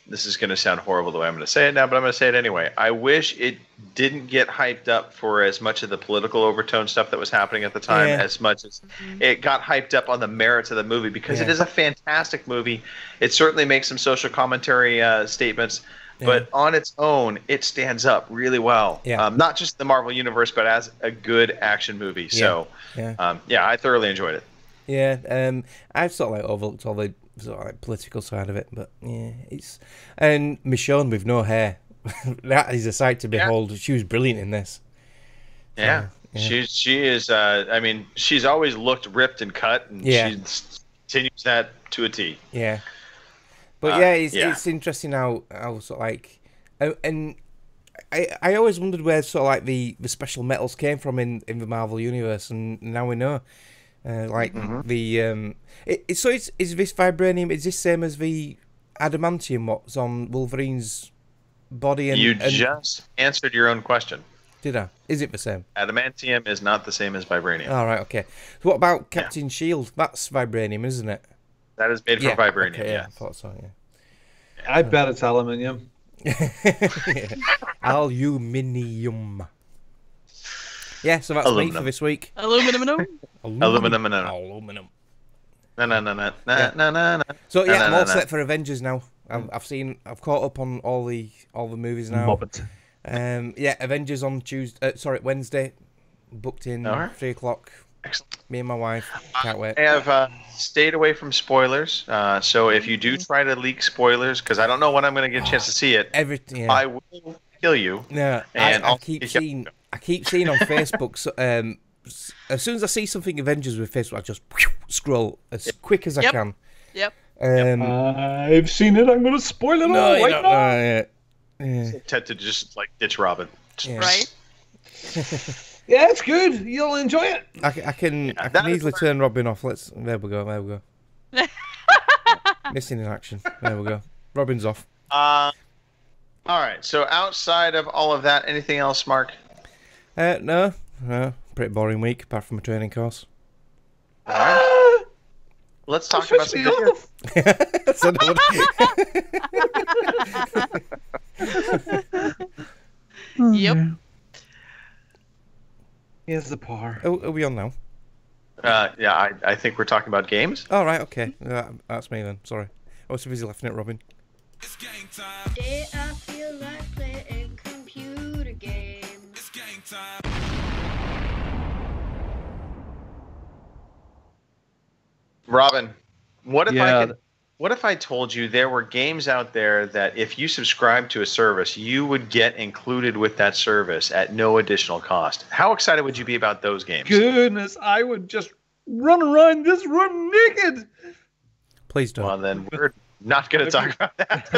this is going to sound horrible the way I'm going to say it now, but I'm going to say it anyway. I wish it didn't get hyped up for as much of the political overtone stuff that was happening at the time, as much as it got hyped up on the merits of the movie, because it is a fantastic movie. It certainly makes some social commentary statements. But on its own, it stands up really well. Yeah. Not just the Marvel Universe, but as a good action movie. So, Yeah. I thoroughly enjoyed it. Yeah, I've sort of like overlooked all the sort of like political side of it, but yeah, it's and Michonne with no hair. That is a sight to behold. She was brilliant in this. Yeah. She is. I mean, she's always looked ripped and cut, and she continues that to a T. Yeah, but it's interesting how sort of like, and I always wondered where sort of like the special metals came from in the Marvel universe, and now we know. The so is this vibranium? Is this same as the adamantium what's on Wolverine's body? And you just answered your own question. Did I? Is it the same? Adamantium is not the same as vibranium. All right, okay. So what about Captain Shield? That's vibranium, isn't it? That is made from vibranium. Okay, yeah, I thought so. Yeah. I bet it's aluminium. Aluminium. Yeah, so that's me for this week. Aluminum. Aluminum. No. So yeah, I'm all set for Avengers now. I've caught up on all the movies now. Muppet. Avengers on Wednesday. Booked in 3 o'clock. Excellent. Me and my wife. Can't wait. I have stayed away from spoilers. So if you do try to leak spoilers, because I don't know when I'm going to get a chance to see it, I will kill you. No, and I keep seeing on Facebook. So, as soon as I see something Avengers with Facebook, I just scroll as quick as I can. Yep. I've seen it. I'm going to spoil it all right now. Tend to just like ditch Robin. Right. Yeah, it's good. You'll enjoy it. I can easily turn Robin off. There we go. Missing in action. There we go. Robin's off. All right. So outside of all of that, anything else, Mark? No. Pretty boring week, apart from a training course. All right. Let's talk about some video. Yep. Here's the par. Are we on now? I think we're talking about games. Oh, right, okay. That's me then. Sorry. I was too busy laughing at Robin. It's game time. Today I feel like playing computer games. It's game time. Robin, what if I told you there were games out there that if you subscribe to a service, you would get included with that service at no additional cost? How excited would you be about those games? Goodness, I would just run around this room naked. Please don't. Well, then we're not going to talk about that.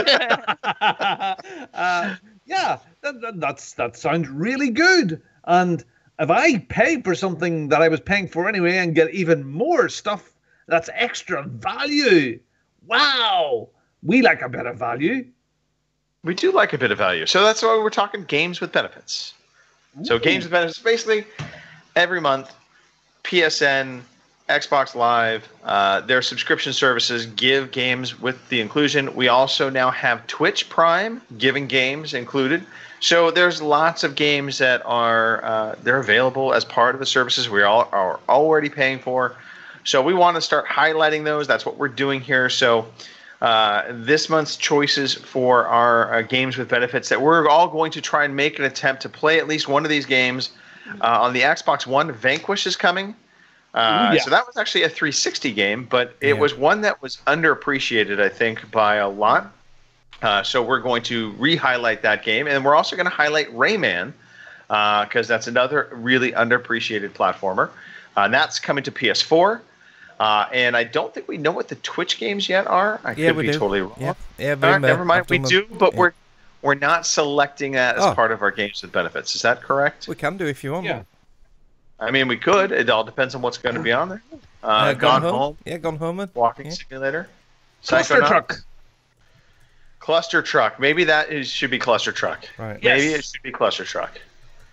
That sounds really good. And if I pay for something that I was paying for anyway and get even more stuff, that's extra value. Wow. We like a bit of value. We do like a bit of value. So that's why we're talking games with benefits. So games with benefits, basically every month, PSN, Xbox Live, their subscription services give games with the inclusion. We also now have Twitch Prime giving games included. So there's lots of games that are they're available as part of the services we are already paying for. So we want to start highlighting those. That's what we're doing here. So this month's choices for our games with benefits that we're all going to try and make an attempt to play at least one of these games. On the Xbox One, Vanquish is coming. So that was actually a 360 game, but it was one that was underappreciated, I think, by a lot. So we're going to re-highlight that game. And we're also going to highlight Rayman because that's another really underappreciated platformer. And that's coming to PS4. And I don't think we know what the Twitch games yet are. I could be totally wrong. Yeah, all right, never mind. We do, but we're not selecting that as part of our games with benefits. Is that correct? We can do if you want. Yeah. I mean, we could. It all depends on what's going to be on there. Gone Home. Yeah, Gone Home. Walking Simulator. Cluster Truck. Cluster Truck. Maybe should be Cluster Truck. Right. Maybe it should be Cluster Truck.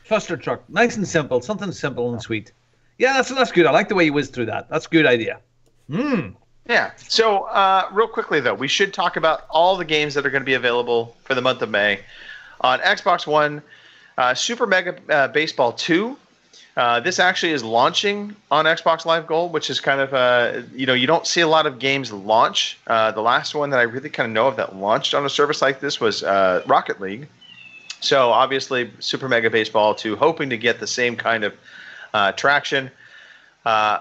Cluster Truck. Nice and simple. Something simple and sweet. Yeah, that's good. I like the way you whizzed through that. That's a good idea. Yeah. So real quickly, though, we should talk about all the games that are going to be available for the month of May. On Xbox One, Super Mega Baseball 2. This actually is launching on Xbox Live Gold, which is kind of, you don't see a lot of games launch. The last one that I really kind of know of that launched on a service like this was Rocket League. So obviously, Super Mega Baseball 2, hoping to get the same kind of traction.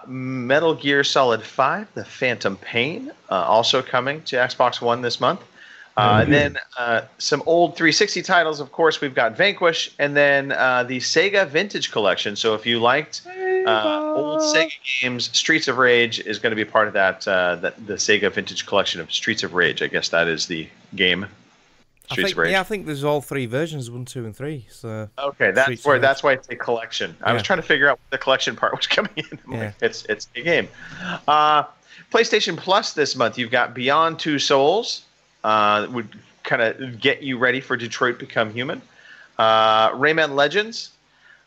Metal Gear Solid 5, The Phantom Pain, also coming to Xbox One this month. Then some old 360 titles, of course, we've got Vanquish, and then the Sega Vintage Collection. So if you liked old Sega games, Streets of Rage is going to be part of that, the Sega Vintage Collection of Streets of Rage. I guess that is the game. Streets of Rage. Yeah, I think there's all 3 versions, 1, 2, and 3. So okay, that's why it's a collection. I was trying to figure out what the collection part was coming in. Like, it's a game. PlayStation Plus this month, you've got Beyond Two Souls. Would kind of get you ready for Detroit Become Human. Rayman Legends.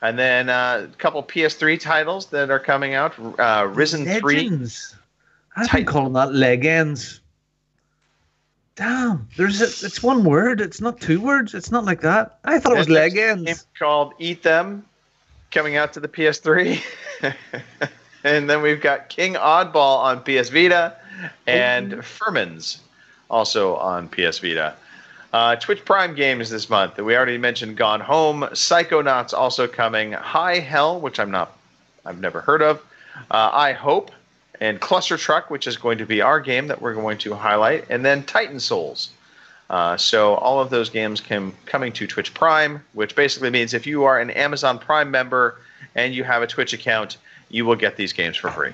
And then a couple PS3 titles that are coming out. Risen Legends. 3. I've been calling that Legends. Damn. It's one word. It's not 2 words. It's not like that. I thought it was Legends. Game called Eat Them coming out to the PS3. And then we've got King Oddball on PS Vita and Furmans also on PS Vita. Twitch Prime games this month. We already mentioned Gone Home. Psychonauts also coming. High Hell, which I've never heard of. I Hope. And Cluster Truck, which is going to be our game that we're going to highlight. And then Titan Souls. So all of those games coming to Twitch Prime, which basically means if you are an Amazon Prime member and you have a Twitch account, you will get these games for free.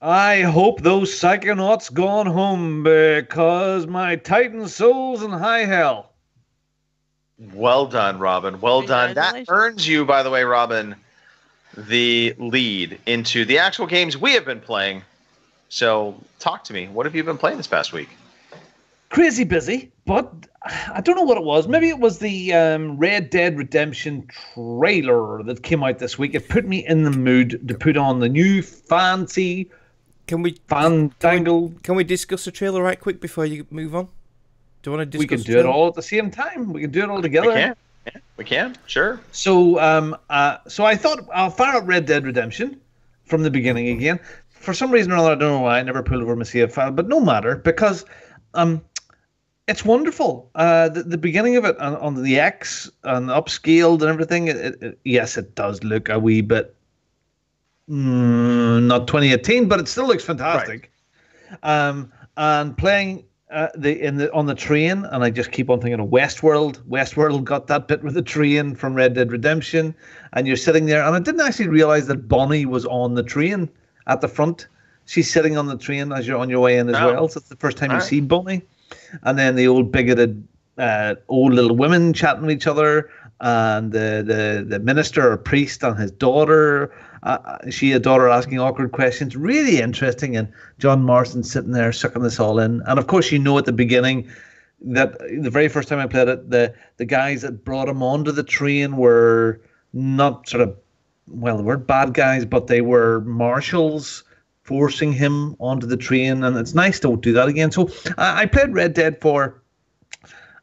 I hope those Psychonauts gone home because my Titan Souls and High Hell. Well done, Robin. Well done. That earns you, by the way, Robin, the lead into the actual games we have been playing. So talk to me. What have you been playing this past week? Crazy busy, but I don't know what it was. Maybe it was the Red Dead Redemption trailer that came out this week. It put me in the mood to put on the new fancy... Can we discuss the trailer right quick before you move on? Do you want to discuss? We can do it all at the same time. We can do it all together. We can. Yeah, we can. Sure. So, so I thought I'll fire up Red Dead Redemption from the beginning again. For some reason or other, I don't know why I never pulled over my save file, but no matter because it's wonderful. The beginning of it on the X and upscaled and everything. Yes, it does look a wee bit. Not 2018, but it still looks fantastic. Right. And playing on the train, and I just keep on thinking of Westworld. Westworld got that bit with the train from Red Dead Redemption, and you're sitting there, and I didn't actually realize that Bonnie was on the train at the front. She's sitting on the train as you're on your way in as well. So it's the first time you see Bonnie, and then the old bigoted old little women chatting with each other, and the minister or priest and his daughter. She a daughter asking awkward questions, really interesting, and John Marston sitting there sucking this all in. And of course, at the beginning that the very first time I played it, the guys that brought him onto the train were not they weren't bad guys, but they were marshals forcing him onto the train, and it's nice to do that again. So I played Red Dead for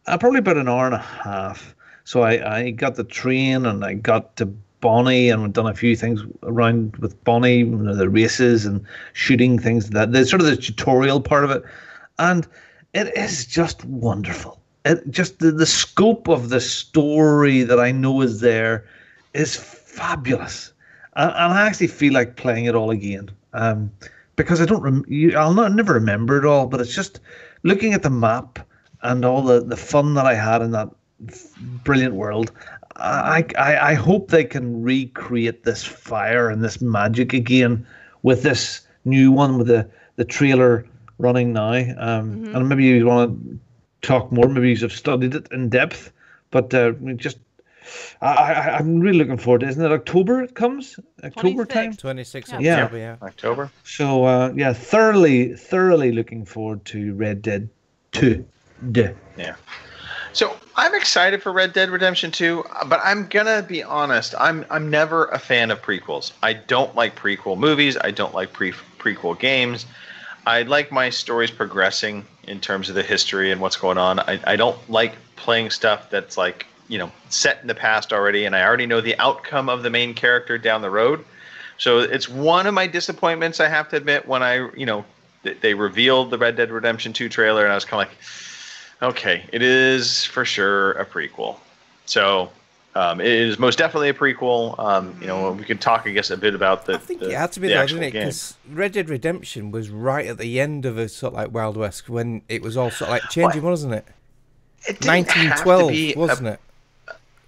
probably about an hour and a half. So I got the train and I got to Bonnie, and we've done a few things around with Bonnie, the races and shooting things. The sort of the tutorial part of it, and it is just wonderful. It just the scope of the story that I know is there is fabulous, and I actually feel like playing it all again because I don't. I'll never remember it all, but it's just looking at the map and all the fun that I had in that brilliant world. I hope they can recreate this fire and this magic again with this new one with the trailer running now. And maybe you want to talk more. Maybe you have studied it in depth. But I'm really looking forward to it. Isn't it October it comes? October 26th. time? 26th October, yeah. October. So, thoroughly looking forward to Red Dead 2. Yeah. So I'm excited for Red Dead Redemption 2, but I'm gonna be honest. I'm never a fan of prequels. I don't like prequel movies. I don't like prequel games. I like my stories progressing in terms of the history and what's going on. I don't like playing stuff that's like, set in the past already, and I already know the outcome of the main character down the road. So it's one of my disappointments, I have to admit, when they revealed the Red Dead Redemption 2 trailer, and I was kind of like, okay, it is for sure a prequel. So It is most definitely a prequel. You know, we could talk, I guess, a bit about the. I think it had to be though, didn't it? Because Red Dead Redemption was right at the end of a sort of like Wild West when it was all sort of like changing, wasn't it? It didn't 1912, have to be wasn't it?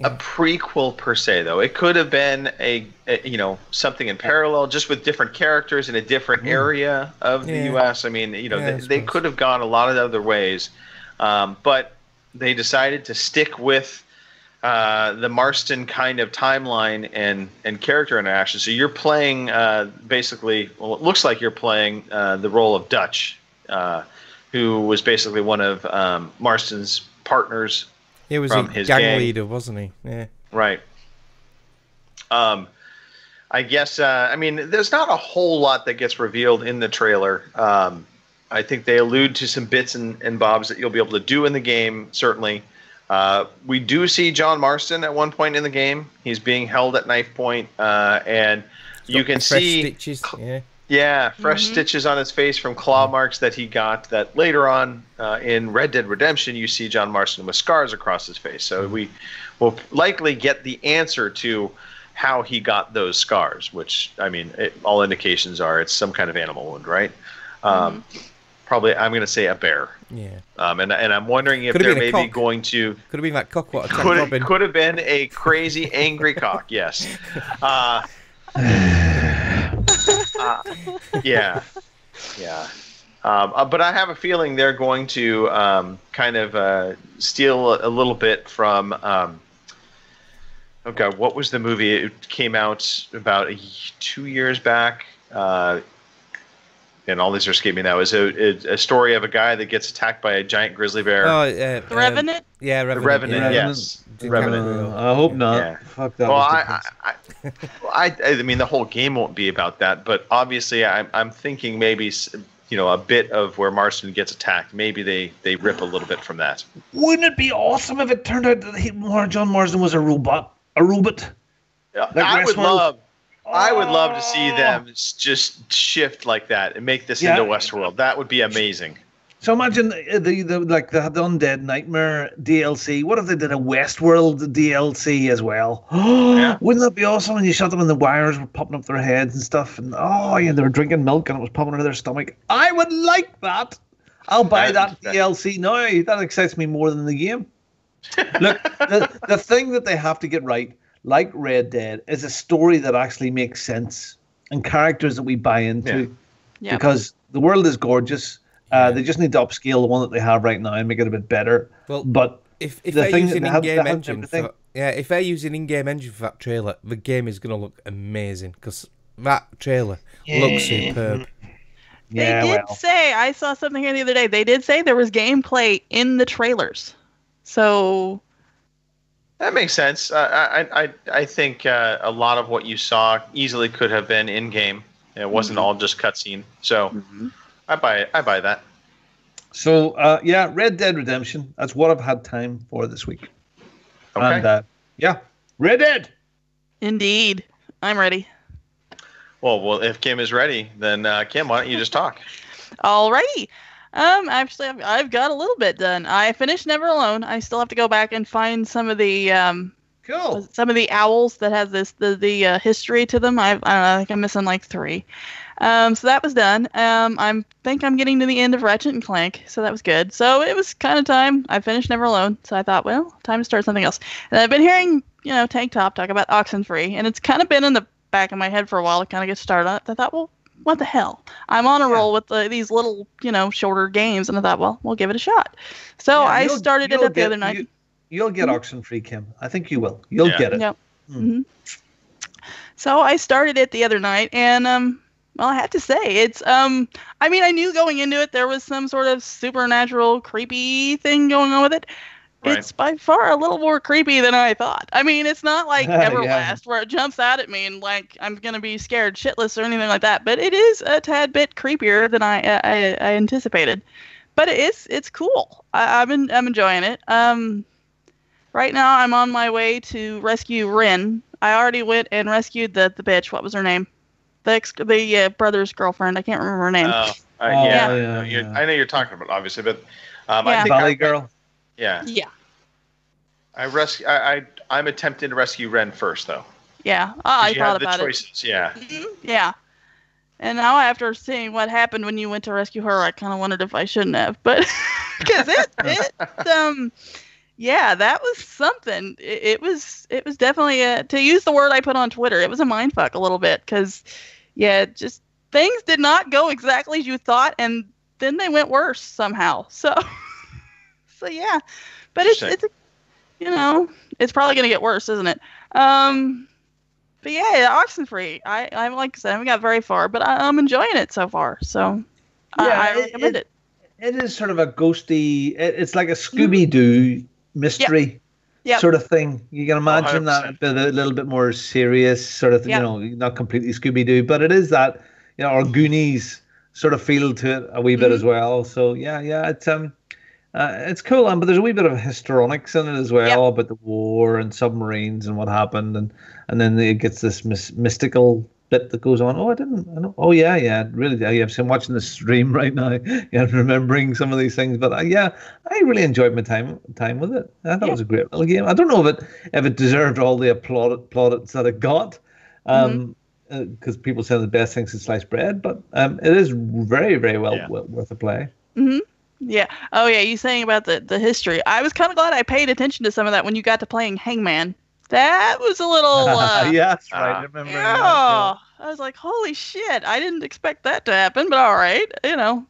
A prequel per se, though. It could have been a you know, something in parallel, just with different characters in a different area of the U.S. I mean, you know, they could have gone a lot of other ways, but they decided to stick with the Marston kind of timeline and character interaction. So you're playing basically, well, it looks like you're playing the role of Dutch, who was basically one of Marston's partners. He was from a his gang leader, wasn't he? Yeah. Right. I guess, I mean, there's not a whole lot that gets revealed in the trailer. I think they allude to some bits and bobs that you'll be able to do in the game, certainly. We do see John Marston at one point in the game. He's being held at knife point, and you can see stitches. fresh stitches on his face from claw marks that he got. That later on in Red Dead Redemption, you see John Marston with scars across his face. So we will likely get the answer to how he got those scars, which, I mean, all indications are it's some kind of animal wound, right? Probably, I'm going to say a bear. Yeah. And I'm wondering if they're maybe going to... Could have been that cock what attacked Robin. Could have been a crazy, angry cock, yes. Yeah. But I have a feeling they're going to kind of steal a little bit from... oh, God, what was the movie? It came out about 2 years back. And all these are escaping now. Is a story of a guy that gets attacked by a giant grizzly bear. Oh, The Revenant? Yeah, The Revenant, yes. Revenant. I hope not. Yeah. Fuck that. Well, I mean, the whole game won't be about that, but obviously I'm thinking maybe, you know, a bit of where Marston gets attacked. Maybe they rip a little bit from that. Wouldn't it be awesome if it turned out that John Marston was a robot? A robot? Like I would love to see them just shift like that and make this into Westworld. That would be amazing. So imagine the Undead Nightmare DLC. What if they did a Westworld DLC as well? Wouldn't that be awesome? And you shot them and the wires were popping up their heads and stuff, and they were drinking milk and it was popping into their stomach. I would like that. I'll buy that DLC now. That excites me more than the game. Look, the thing that they have to get right, like Red Dead, is a story that actually makes sense and characters that we buy into. Yeah. Because the world is gorgeous. They just need to upscale the one that they have right now and make it a bit better. Well, but if they're using in-game engine if they're using in-game engine for that trailer, the game is going to look amazing because that trailer looks superb. They did say, I saw something here the other day. They did say there was gameplay in the trailers, so. That makes sense. I think a lot of what you saw easily could have been in game. It wasn't all just cutscene. So I buy that. So Red Dead Redemption. That's what I've had time for this week. Okay. And Red Dead. Indeed, I'm ready. Well, if Kim is ready, then Kim, why don't you just talk? Alrighty. Actually, I've got a little bit done. I finished Never Alone. I still have to go back and find some of the some of the owls that has the history to them. I don't know. I think I'm missing like 3. So that was done. I think I'm getting to the end of Ratchet and Clank, so that was good. So it was kind of time. I finished Never Alone, so I thought, well, time to start something else. And I've been hearing, Tank Top talk about Oxenfree, and it's kind of been in the back of my head for a while to kind of get started on it. I thought, well, what the hell? I'm on a roll with these little, shorter games, and I thought, well, we'll give it a shot. So I started it the other night. You'll get Oxenfree, Kim. I think you will. You'll get it. Yep. So I started it the other night, and well, I have to say it's I mean, I knew going into it there was some sort of supernatural, creepy thing going on with it. Right. It's by far a little more creepy than I thought. I mean, it's not like Everlast where it jumps out at me and like I'm gonna be scared shitless or anything like that. But it is a tad bit creepier than I anticipated. But it's cool. I'm enjoying it. Right now I'm on my way to rescue Rin. I already went and rescued the bitch. What was her name? The brother's girlfriend. I can't remember her name. I know you're talking about, obviously, but I think Valley Girl. Yeah. Yeah. I'm attempting to rescue Ren first, though. Yeah, I You thought have the about choices. Yeah. it. Yeah. And now after seeing what happened when you went to rescue her, I kind of wondered if I shouldn't have, but because yeah, that was something. It was definitely to use the word I put on Twitter. It was a mindfuck a little bit because, yeah, just things did not go exactly as you thought, and then they went worse somehow. So, so yeah, but it's you know, it's probably gonna get worse, isn't it? But yeah, Oxenfree. I like I said, I haven't got very far, but I'm enjoying it so far. So I recommend it. It is sort of a ghosty. It's like a Scooby-Doo mystery sort of thing. You can imagine 100%. that a little bit more serious sort of, you know, not completely Scooby-Doo, but it is that, you know, or Goonies sort of feel to it a wee bit as well. So yeah, it's cool. But there's a wee bit of histrionics in it as well about the war and submarines and what happened, and then it gets this mystical bit that goes on. Oh, I know. Oh yeah, really. I'm watching the stream right now. Yeah, remembering some of these things. But I really enjoyed my time with it. I thought it was a great little game. I don't know if it deserved all the plaudits that it got, because people say the best thing since sliced bread. But it is very, very well worth a play. Mm-hmm. Yeah. Oh yeah. You saying about the history? I was kind of glad I paid attention to some of that when you got to playing Hangman. That was a little. Yeah, that's right. I remember. Yeah. I was like, holy shit! I didn't expect that to happen, but all right, you know.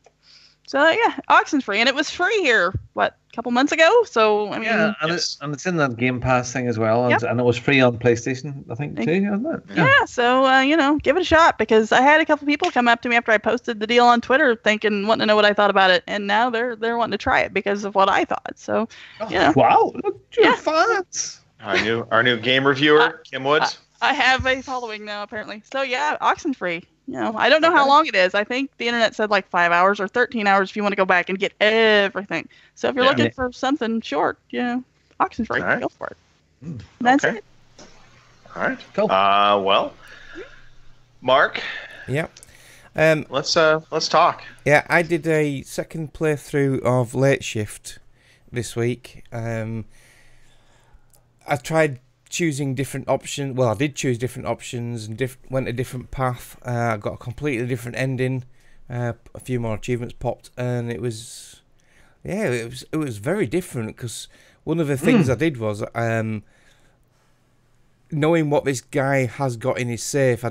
So yeah, Oxenfree, and it was free here. What, a couple months ago? So I mean, and it's in that Game Pass thing as well, and it was free on PlayStation, I think too, wasn't it? Yeah. So you know, give it a shot because I had a couple people come up to me after I posted the deal on Twitter, wanting to know what I thought about it, and now they're wanting to try it because of what I thought. So, you know. Wow! Look, you're fans. Our new game reviewer, Kim Woods. I have a following now, apparently. So yeah, Oxenfree. You know, I don't know how long it is. I think the internet said like 5 hours or 13 hours if you want to go back and get everything. So if you're looking for something short, you know, Oxenfree, go for it. That's it. All right. Cool. Well, Mark. Yeah. Let's talk. Yeah, I did a second playthrough of Late Shift this week. I tried choosing different options. Well, I did choose different options and went a different path. I got a completely different ending. A few more achievements popped, and it was very different because one of the things I did was knowing what this guy has got in his safe. I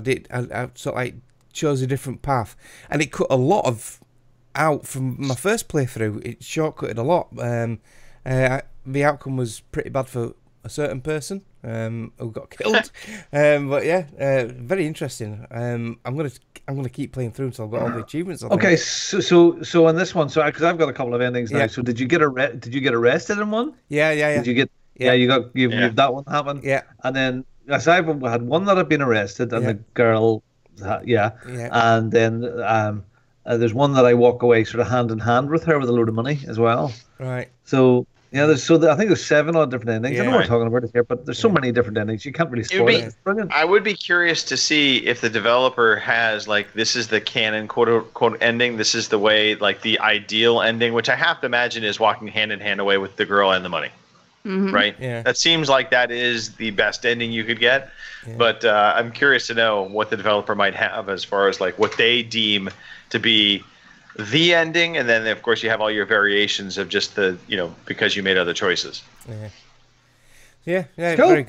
sort of like chose a different path, and it cut a lot of out from my first playthrough. It shortcutted a lot. The outcome was pretty bad for a certain person who got killed. But yeah, very interesting. I'm gonna keep playing through until I've got all the achievements. Okay, so on this one, because I've got a couple of endings now. So did you get arrested in one? Yeah. Did you get? Yeah, you've that one happened. Yeah, and then I've had one that had been arrested, and the girl, and then there's one that I walk away sort of hand in hand with her with a load of money as well. Right. So. Yeah, I think there's 7 odd different endings. I know we're talking about it here, but there's so many different endings. You can't really spoil it. It's brilliant. I would be curious to see if the developer has, like, this is the canon quote-unquote ending. This is the way, like, the ideal ending, which I have to imagine is walking hand in hand away with the girl and the money. Mm-hmm. Right? Yeah. That seems like that is the best ending you could get. Yeah. But I'm curious to know what the developer might have as far as, like, what they deem to be the ending, and then of course you have all your variations of just the, you know, because you made other choices. Yeah, cool. Very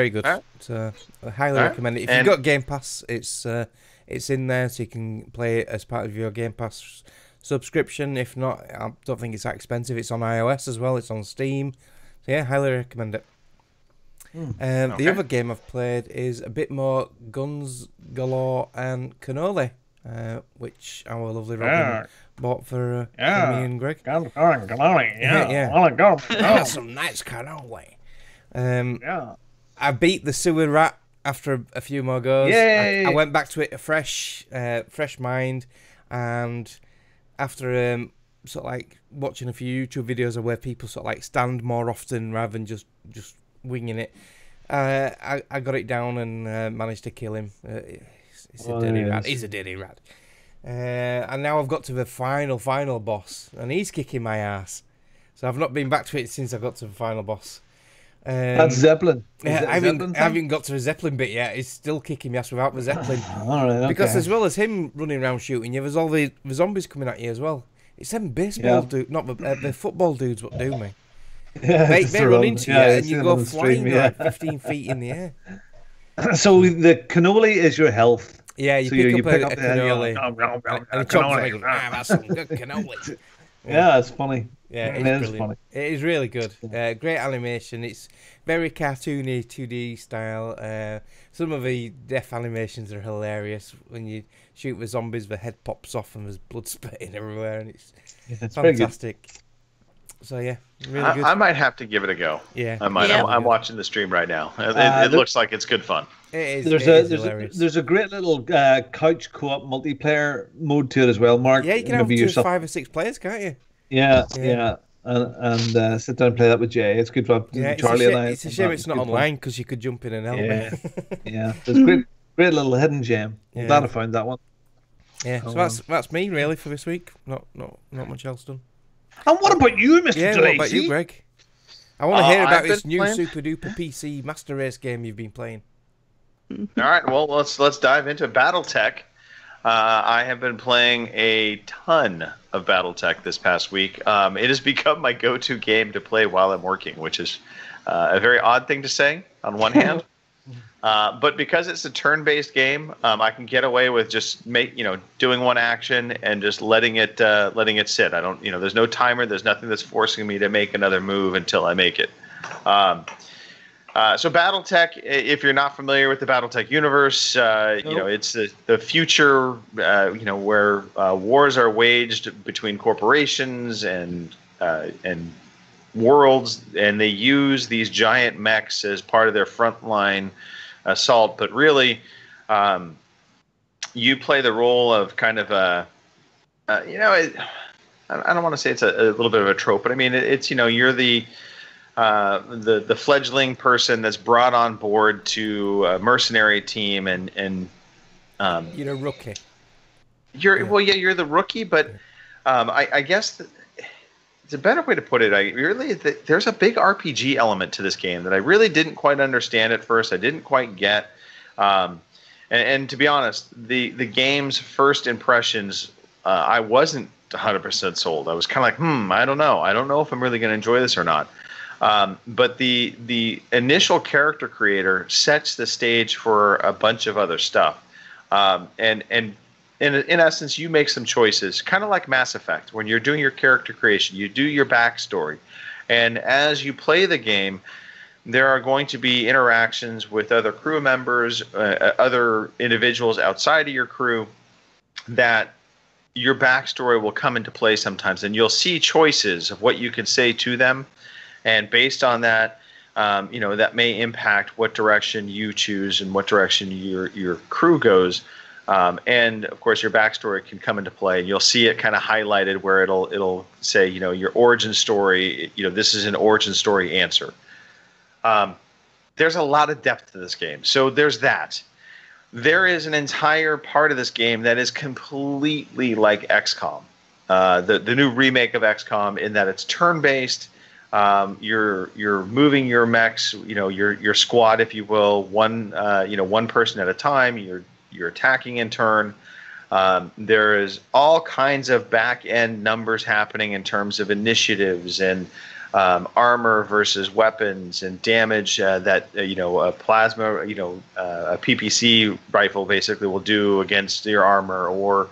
good. Right. So I highly recommend it. If you've got Game Pass, it's in there, so you can play it as part of your Game Pass subscription. If not, I don't think it's that expensive. It's on iOS as well. It's on Steam. So yeah, highly recommend it. The other game I've played is a bit more Guns Galore and Cannoli, which our lovely Robin bought for me and Greg. Guns Galore and Cannoli. Yeah. I want to go. That's some nice cannoli. I beat the sewer rat after a few more goes. Yay! I went back to it a fresh mind, and after sort of like watching a few YouTube videos of where people sort of like stand more often rather than just winging it, I got it down and managed to kill him. He's a dirty rat. He's a dirty rat. And now I've got to the final boss, and he's kicking my ass. So I've not been back to it since I got to the final boss. That's Zeppelin. Yeah, I haven't got to the Zeppelin bit yet. He's still kicking me ass without the Zeppelin. All right, okay. Because as well as him running around shooting you, there's all the zombies coming at you as well. It's them baseball dudes, not the football dudes, what do me. Yeah, they run into you and you go flying like 15 feet in the air. So the cannoli is your health. Yeah, you pick up a cannoli. And it chops like, that's some good cannoli. Yeah, it's funny. Yeah, it's brilliant. It is really good. Great animation. It's very cartoony, 2D style. Some of the death animations are hilarious. When you shoot the zombies, the head pops off and there's blood spurting everywhere, and it's fantastic. So yeah, really good. I might have to give it a go. Yeah, I might. I'm watching the stream right now. It looks like it's good fun. It is. There's a great little couch co-op multiplayer mode to it as well, Mark. Yeah, you can have 5 or 6 players, can't you? Yeah. And sit down and play that with Jay. It's good fun. Yeah, Charlie and I. It's a shame it's not online because you could jump in and help. Yeah. There's great little hidden gem. I'm glad I found that one. Yeah, so that's me really for this week. Not much else done. And what about you, Mr. Yeah, Tracy? what about you, Greg? I want to hear about this new super duper PC Master Race game you've been playing. All right, well let's dive into BattleTech. I have been playing a ton of BattleTech this past week. It has become my go-to game to play while I'm working, which is a very odd thing to say on one hand. But because it's a turn-based game, I can get away with just doing one action and just letting it sit. I don't, there's no timer. There's nothing that's forcing me to make another move until I make it. So BattleTech, if you're not familiar with the BattleTech universe, it's the future, where wars are waged between corporations and worlds, and they use these giant mechs as part of their frontline assault. But really, you play the role of kind of I don't want to say it's a little bit of a trope, but I mean it's you're the fledgling person that's brought on board to a mercenary team, and you're a rookie. You're the rookie, but I guess it's a better way to put it. There's a big RPG element to this game that I really didn't quite understand at first. I didn't quite get, and to be honest, the game's first impressions, I wasn't 100% sold. I was kind of like, I don't know if I'm really going to enjoy this or not. But the initial character creator sets the stage for a bunch of other stuff, and in essence, you make some choices, kind of like Mass Effect. When you're doing your character creation, you do your backstory, and as you play the game, there are going to be interactions with other crew members, other individuals outside of your crew, that your backstory will come into play sometimes, and you'll see choices of what you can say to them. And based on that, that may impact what direction you choose and what direction your crew goes. And of course, your backstory can come into play, and you'll see it kind of highlighted where it'll say, your origin story. This is an origin story answer. There's a lot of depth to this game, so there's that. There is an entire part of this game that is completely like XCOM, the new remake of XCOM, in that it's turn-based. You're moving your mechs, your squad, if you will, one person at a time. You're attacking in turn. There is all kinds of back end numbers happening in terms of initiatives and armor versus weapons and damage that a plasma, a PPC rifle basically will do against your armor, or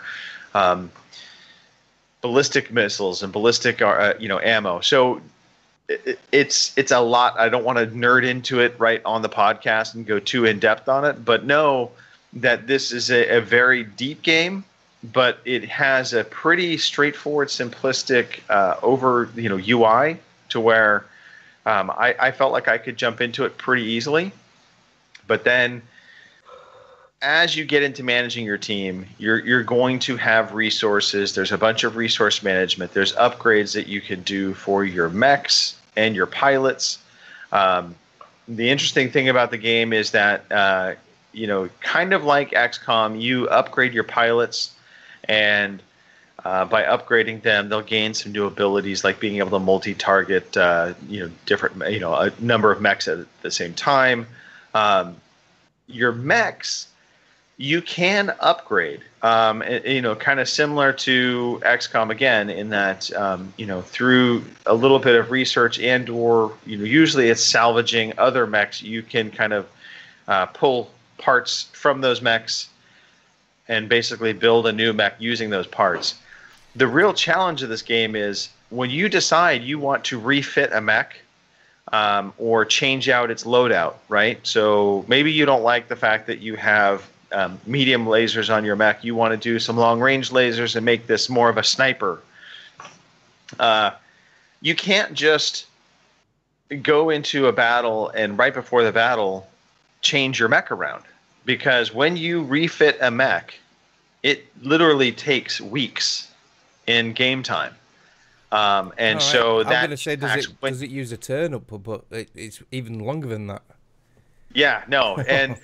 ballistic missiles and ballistic ammo. So it's a lot. I don't want to nerd into it right on the podcast and go too in depth on it, but know that this is a very deep game, but it has a pretty straightforward, simplistic UI to where I felt like I could jump into it pretty easily. But then as you get into managing your team, you're going to have resources. There's a bunch of resource management. There's upgrades that you can do for your mechs and your pilots. The interesting thing about the game is that, kind of like XCOM, you upgrade your pilots, and By upgrading them, they'll gain some new abilities like being able to multi-target, different, a number of mechs at the same time. Your mechs, you can upgrade, kind of similar to XCOM again, in that, through a little bit of research and/or, usually it's salvaging other mechs, you can kind of pull parts from those mechs and basically build a new mech using those parts. The real challenge of this game is when you decide you want to refit a mech or change out its loadout, right? So maybe you don't like the fact that you have medium lasers on your mech. You want to do some long-range lasers and make this more of a sniper. You can't just go into a battle and right before the battle change your mech around. Because when you refit a mech, it literally takes weeks in game time, so I'm going to say, does it use a turnip? But it's even longer than that. Yeah, no, and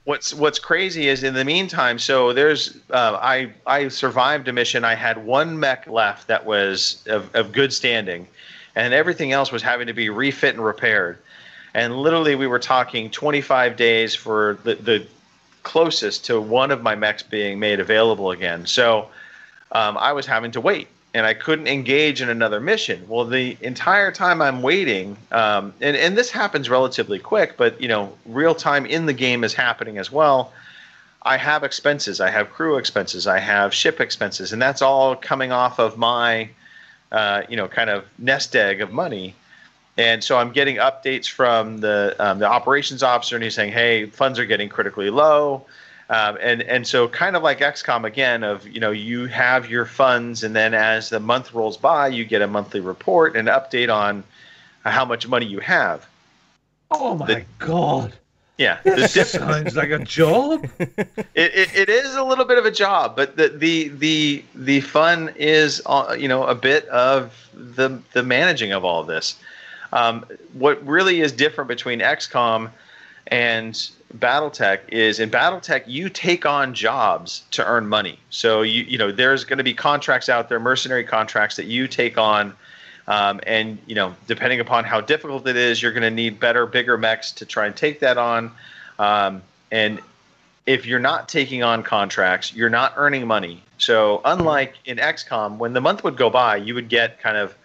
what's crazy is in the meantime. So there's I survived a mission. I had one mech left that was of good standing, and everything else was having to be refit and repaired. And literally, we were talking 25 days for the closest to one of my mechs being made available again. So I was having to wait, and I couldn't engage in another mission. Well, the entire time I'm waiting, and this happens relatively quick, but real time in the game is happening as well. I have expenses. I have crew expenses. I have ship expenses, and that's all coming off of my, kind of nest egg of money. And so I'm getting updates from the operations officer, and he's saying, "Hey, funds are getting critically low." And so kind of like XCOM again, of you have your funds, and then as the month rolls by, you get a monthly report and update on how much money you have. Oh my God! Yeah, this sounds like a job. It is a little bit of a job, but the fun is a bit of the managing of all this. What really is different between XCOM and BattleTech is in BattleTech you take on jobs to earn money. So there's going to be contracts out there, mercenary contracts that you take on, and depending upon how difficult it is, you're going to need better, bigger mechs to try and take that on. And if you're not taking on contracts, you're not earning money. So unlike in XCOM, when the month would go by, you would get kind of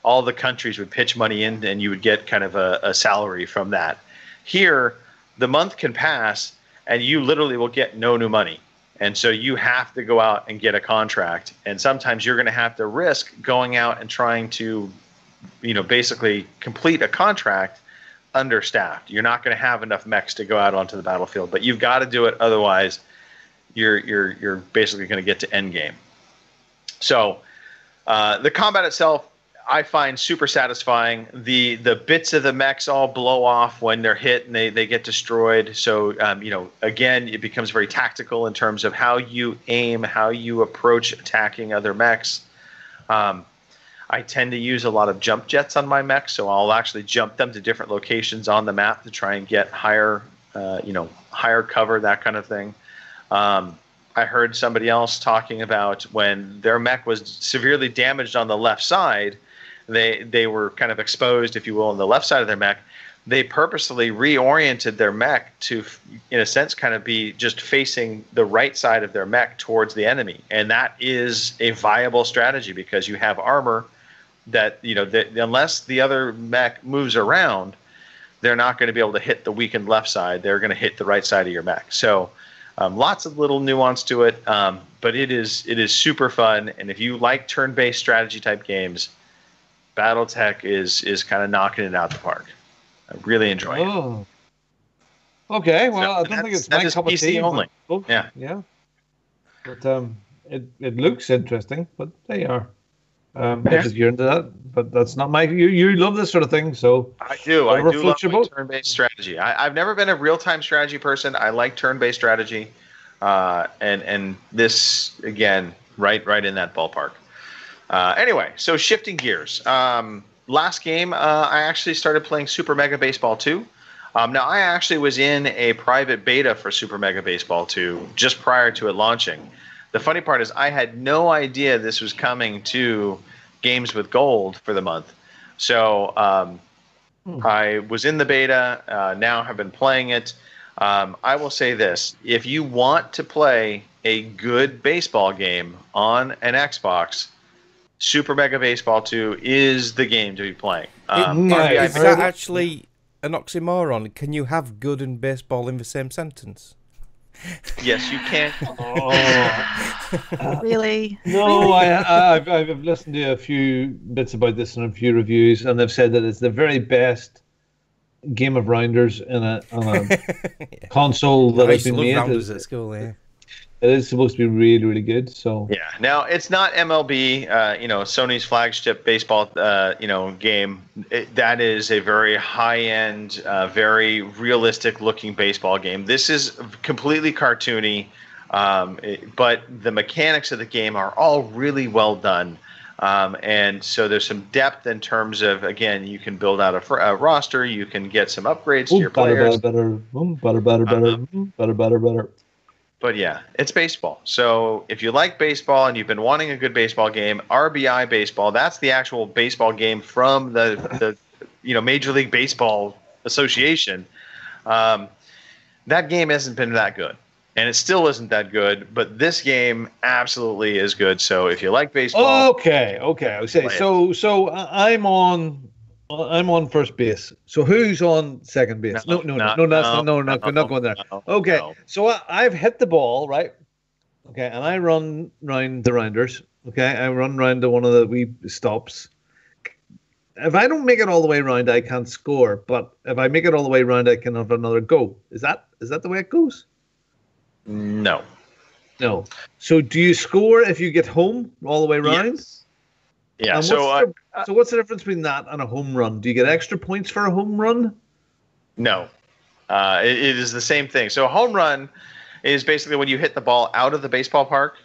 all the countries would pitch money in, and you would get kind of a salary from that. Here, the month can pass, and you literally will get no new money. And so you have to go out and get a contract. And sometimes you're going to have to risk going out and trying to, basically complete a contract understaffed. You're not going to have enough mechs to go out onto the battlefield, but you've got to do it. Otherwise, you're basically going to get to endgame. So the combat itself, I find super satisfying. The bits of the mechs all blow off when they're hit and they get destroyed. So, again, it becomes very tactical in terms of how you aim, how you approach attacking other mechs. I tend to use a lot of jump jets on my mechs, so I'll actually jump them to different locations on the map to try and get higher cover, that kind of thing. I heard somebody else talking about when their mech was severely damaged on the left side, they were kind of exposed, if you will, on the left side of their mech. They purposely reoriented their mech to, in a sense, kind of be just facing the right side of their mech towards the enemy. And that is a viable strategy because you have armor that, unless the other mech moves around, they're not going to be able to hit the weakened left side. They're going to hit the right side of your mech. So lots of little nuance to it, but it is super fun. And if you like turn-based strategy type games, BattleTech is kind of knocking it out the park. I really enjoy it. Okay, well, I don't think it's my cup of tea only. Yeah. But it looks interesting, but they are. If you're into that, but that's not my. You love this sort of thing, so I do. I do love turn-based strategy. I've never been a real-time strategy person. I like turn-based strategy, and this again, right in that ballpark. Anyway, so shifting gears. Last game, I actually started playing Super Mega Baseball 2. Now, I actually was in a private beta for Super Mega Baseball 2 just prior to it launching. The funny part is I had no idea this was coming to Games with Gold for the month. So I was in the beta, now have been playing it. I will say this. If you want to play a good baseball game on an Xbox, Super Mega Baseball 2 is the game to be playing. Is that actually an oxymoron? Can you have good and baseball in the same sentence? Yes, you can. Really? No, I've listened to a few bits about this and a few reviews, and they've said that it's the very best game of rounders on a console that has been made. Rounders at school, yeah. It is supposed to be really, really good. So yeah. Now it's not MLB, Sony's flagship baseball, game. That is a very high-end, very realistic-looking baseball game. This is completely cartoony, but the mechanics of the game are all really well done. And so there's some depth in terms of, again, you can build out a roster, you can get some upgrades to your players. Better. But yeah, it's baseball. So if you like baseball and you've been wanting a good baseball game, RBI Baseball, that's the actual baseball game from the Major League Baseball Association. That game hasn't been that good. And it still isn't that good, but this game absolutely is good. So if you like baseball, okay. I say so. I'm on first base. So who's on second base? No, not going there. Okay, so I've hit the ball, right? Okay, and I run round the rounders. Okay, I run round to one of the wee stops. If I don't make it all the way around, I can't score. But if I make it all the way around, I can have another go. Is that the way it goes? No. So do you score if you get home all the way around? Yes. Yeah. So what's the difference between that and a home run? Do you get extra points for a home run? No. It is the same thing. So a home run is basically when you hit the ball out of the baseball park.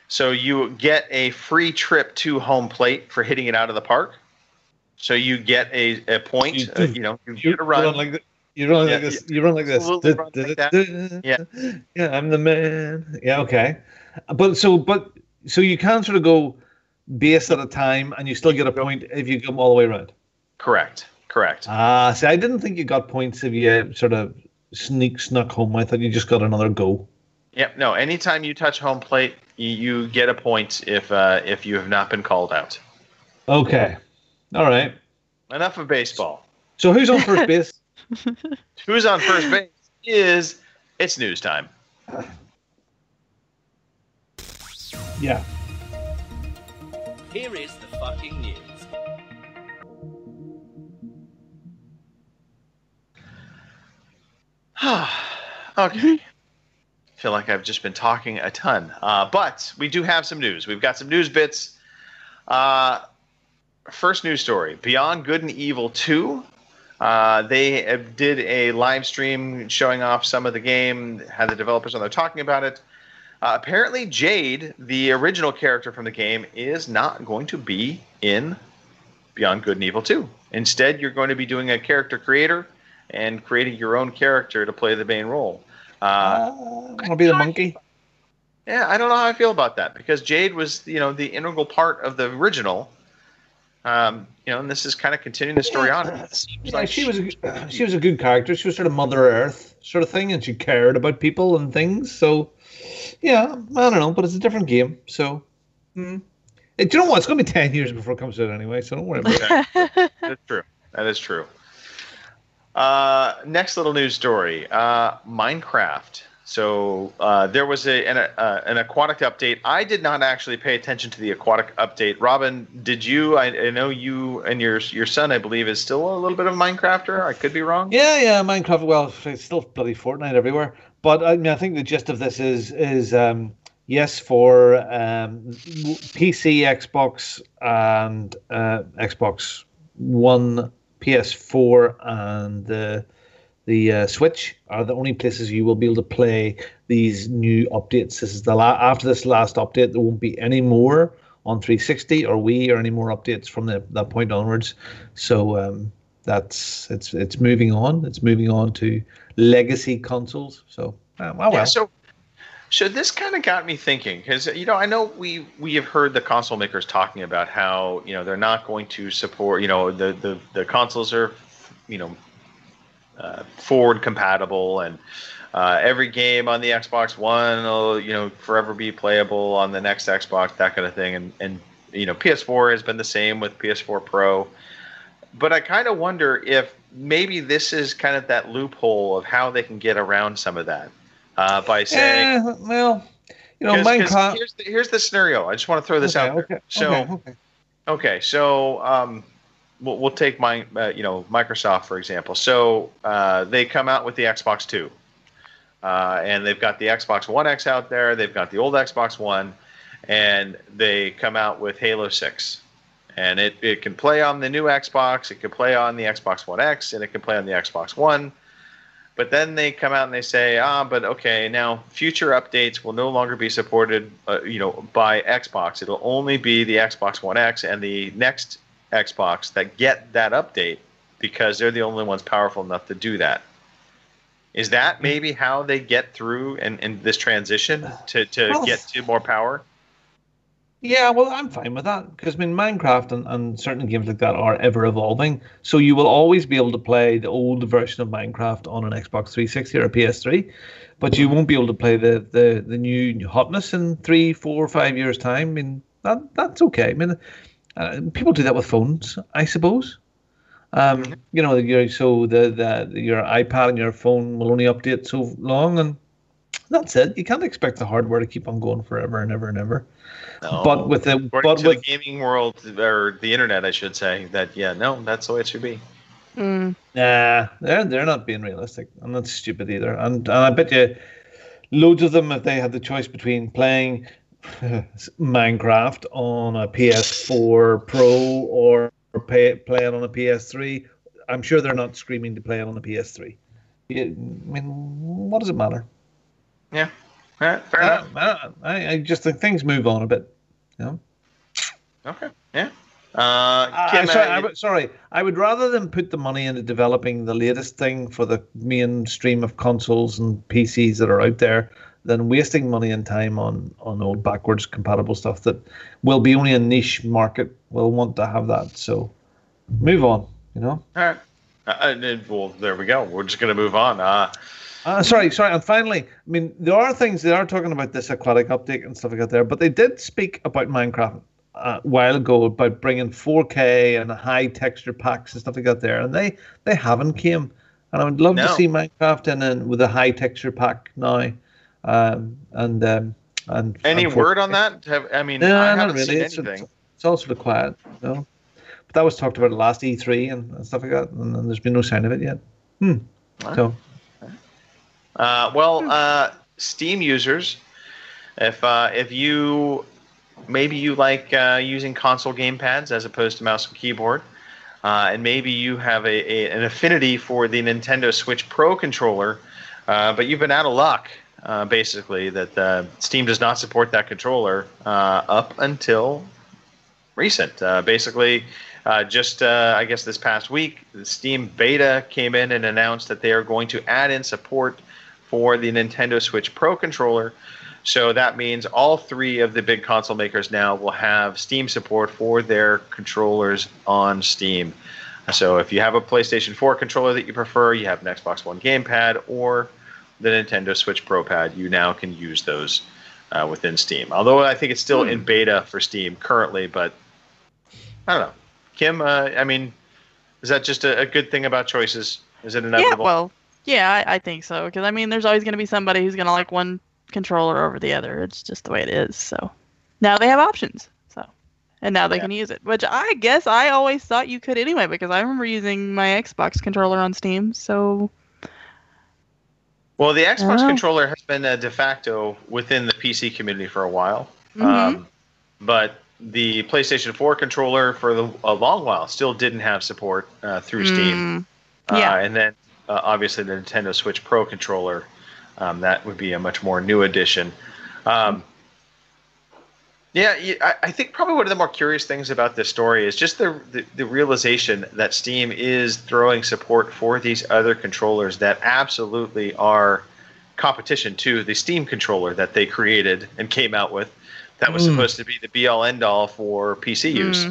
So you get a free trip to home plate for hitting it out of the park. So you get a point. You get a run. You run like this. You run like this. Yeah, I'm the man. Yeah, okay. But so you can sort of go base at a time, and you still get a point if you come all the way around. Correct. See, I didn't think you got points if you sort of snuck home. I thought you just got another go. Yep. No. Anytime you touch home plate, you get a point if you have not been called out. Okay. All right. Enough of baseball. So who's on first base? Who's on first base it's news time. Yeah. Here is the fucking news. Okay. Feel like I've just been talking a ton. But we do have some news. We've got some news bits. First news story. Beyond Good and Evil 2. They did a live stream showing off some of the game, had the developers on there talking about it. Apparently, Jade, the original character from the game, is not going to be in Beyond Good and Evil 2. Instead, you're going to be doing a character creator and creating your own character to play the main role. I'll be the monkey. Yeah, I don't know how I feel about that because Jade was, the integral part of the original. And this is kind of continuing the story on. She was a good character. She was sort of Mother Earth sort of thing, and she cared about people and things. So, yeah, I don't know, but it's a different game. So, do you know what? It's going to be 10 years before it comes out anyway, so don't worry about that. That is true. Next little news story. Minecraft. So there was an aquatic update. I did not actually pay attention to the aquatic update. Robin, did you? I know you and your son, I believe, is still a little bit of a Minecrafter. I could be wrong. Yeah, Minecraft. Well, it's still bloody Fortnite everywhere. But I mean, I think the gist of this is yes for PC, Xbox, and Xbox One, PS4, and the Switch are the only places you will be able to play these new updates. This is after this last update, there won't be any more on 360 or Wii or any more updates from that point onwards. So it's moving on. It's moving on to legacy consoles. So well. Yeah, so So this kind of got me thinking, because I know we have heard the console makers talking about how they're not going to support the consoles are forward compatible, and every game on the Xbox One will forever be playable on the next Xbox, that kind of thing, and PS4 has been the same with PS4 Pro. But I kind of wonder if maybe this is kind of that loophole of how they can get around some of that. By saying, Minecraft. Here's the scenario. I just want to throw this out there. So we'll take Microsoft for example. So they come out with the Xbox Two, and they've got the Xbox One X out there. They've got the old Xbox One, and they come out with Halo 6, and it can play on the new Xbox. It can play on the Xbox One X, and it can play on the Xbox One. But then they come out and they say, but okay, now future updates will no longer be supported, by Xbox. It'll only be the Xbox One X and the next Xbox that get that update, because they're the only ones powerful enough to do that. Is that maybe how they get through in this transition to get to more power? Yeah, well, I'm fine with that, because Minecraft and certain games like that are ever evolving. So you will always be able to play the old version of Minecraft on an Xbox 360 or a PS3, but you won't be able to play the new hotness in 3, 4, 5 years' time. That's okay. People do that with phones, I suppose. Your iPad and your phone will only update so long, and that's it. You can't expect the hardware to keep on going forever and ever and ever. No. But with the gaming world, or the internet, I should say, that's the way it should be. Mm. Nah, they're not being realistic, and that's stupid either. And I bet you, loads of them, if they had the choice between playing Minecraft on a PS4 Pro or play it on a PS3, I'm sure they're not screaming to play it on a PS3. What does it matter? Yeah. Fair enough. I just think things move on a bit. Okay. Yeah. I would rather than put the money into developing the latest thing for the mainstream of consoles and PCs that are out there than wasting money and time on old backwards compatible stuff that will be only a niche market will want to have that. So move on, All right. Well, there we go. We're just going to move on. Sorry. And finally, there are things they are talking about this aquatic update and stuff like that there, but they did speak about Minecraft a while ago about bringing 4K and high texture packs and stuff like that there, and they haven't came. And I would love to see Minecraft in with a high texture pack now. And any word on that? I haven't seen anything. It's all sort of quiet, But that was talked about at last E3 and stuff like that, and there's been no sign of it yet. So. Steam users, if you like using console gamepads as opposed to mouse and keyboard, and maybe you have an affinity for the Nintendo Switch Pro controller, but you've been out of luck, basically, that Steam does not support that controller up until recent. I guess this past week, the Steam Beta came in and announced that they are going to add in support for the Nintendo Switch Pro controller. So that means all three of the big console makers now will have Steam support for their controllers on Steam. So if you have a PlayStation 4 controller that you prefer, you have an Xbox One gamepad, or the Nintendo Switch Pro pad, you now can use those within Steam. Although I think it's still in beta for Steam currently, but I don't know. Kim, is that just a good thing about choices? Is it inevitable? Yeah, I think so. Because, there's always going to be somebody who's going to like one controller over the other. It's just the way it is. So now they have options. And now they can use it. Which I guess I always thought you could anyway, because I remember using my Xbox controller on Steam. So. Well, the Xbox controller has been de facto within the PC community for a while. Mm-hmm. But the PlayStation 4 controller for a long while still didn't have support through Steam. And then obviously the Nintendo Switch Pro controller, that would be a much more new addition. I think probably one of the more curious things about this story is just the realization that Steam is throwing support for these other controllers that absolutely are competition to the Steam controller that they created and came out with. That was supposed to be the be-all, end-all for PC use.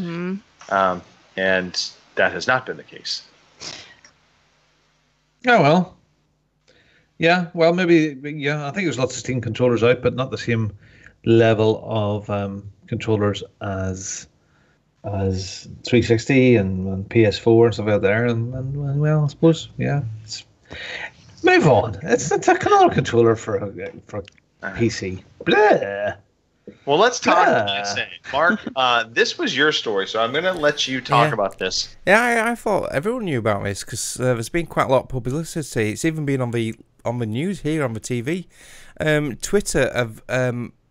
And that has not been the case. Oh, well. Yeah, well, maybe, yeah, I think there's lots of Steam controllers out, but not the same level of controllers as 360 and PS4 and stuff out there. And well, I suppose, yeah. Move on. It's a controller for a PC. Blah. Well, let's talk PSA. Mark, this was your story, so I'm going to let you talk about this. Yeah, I thought everyone knew about this because there's been quite a lot of publicity. It's even been on the news here, on the TV. Twitter have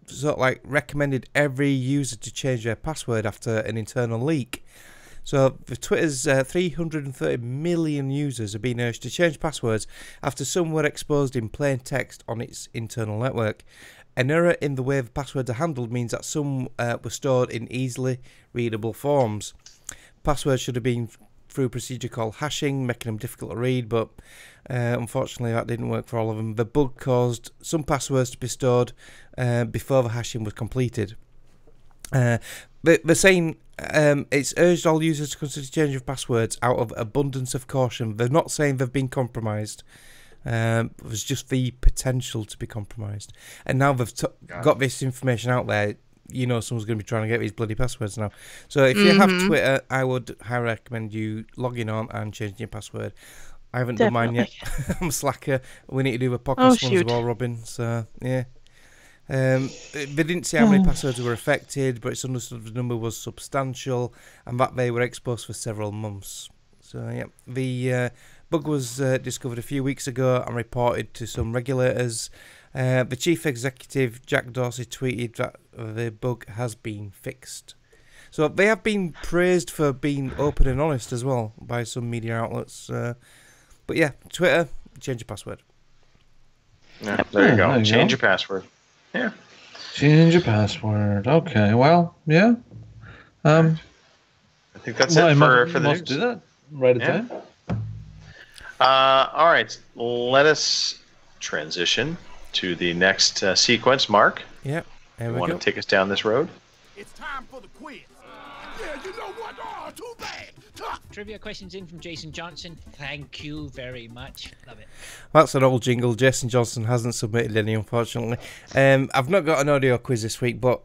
sort of like recommended every user to change their password after an internal leak. So Twitter's 330 million users have been urged to change passwords after some were exposed in plain text on its internal network. An error in the way the passwords are handled means that some were stored in easily readable forms. Passwords should have been through a procedure called hashing, making them difficult to read, but unfortunately that didn't work for all of them. The bug caused some passwords to be stored before the hashing was completed. They're saying it's urged all users to consider change of passwords out of abundance of caution. They're not saying they've been compromised. There's just the potential to be compromised. And now they've got this information out there, you know someone's going to be trying to get these bloody passwords now. So if you have Twitter, I would highly recommend you logging on and changing your password. I haven't done mine yet. I'm a slacker. We need to do a podcast one as well, Robin. So, yeah. They didn't say how many passwords were affected, but it's understood the number was substantial and that they were exposed for several months. So, yeah. The bug was discovered a few weeks ago and reported to some regulators. The chief executive, Jack Dorsey, tweeted that the bug has been fixed. So they have been praised for being open and honest as well by some media outlets. But yeah, Twitter, change your password. Yeah, there you go. Change your password. Yeah. Change your password. Okay, well, yeah. I think that's it for the news. Do that. Write it down. All right, let us transition to the next sequence. Mark, yeah, you want to take us down this road? It's time for the quiz. Yeah, you know what? Oh, too bad. Trivia questions in from Jason Johnson. Thank you very much. Love it. That's an old jingle. Jason Johnson hasn't submitted any, unfortunately. I've not got an audio quiz this week, but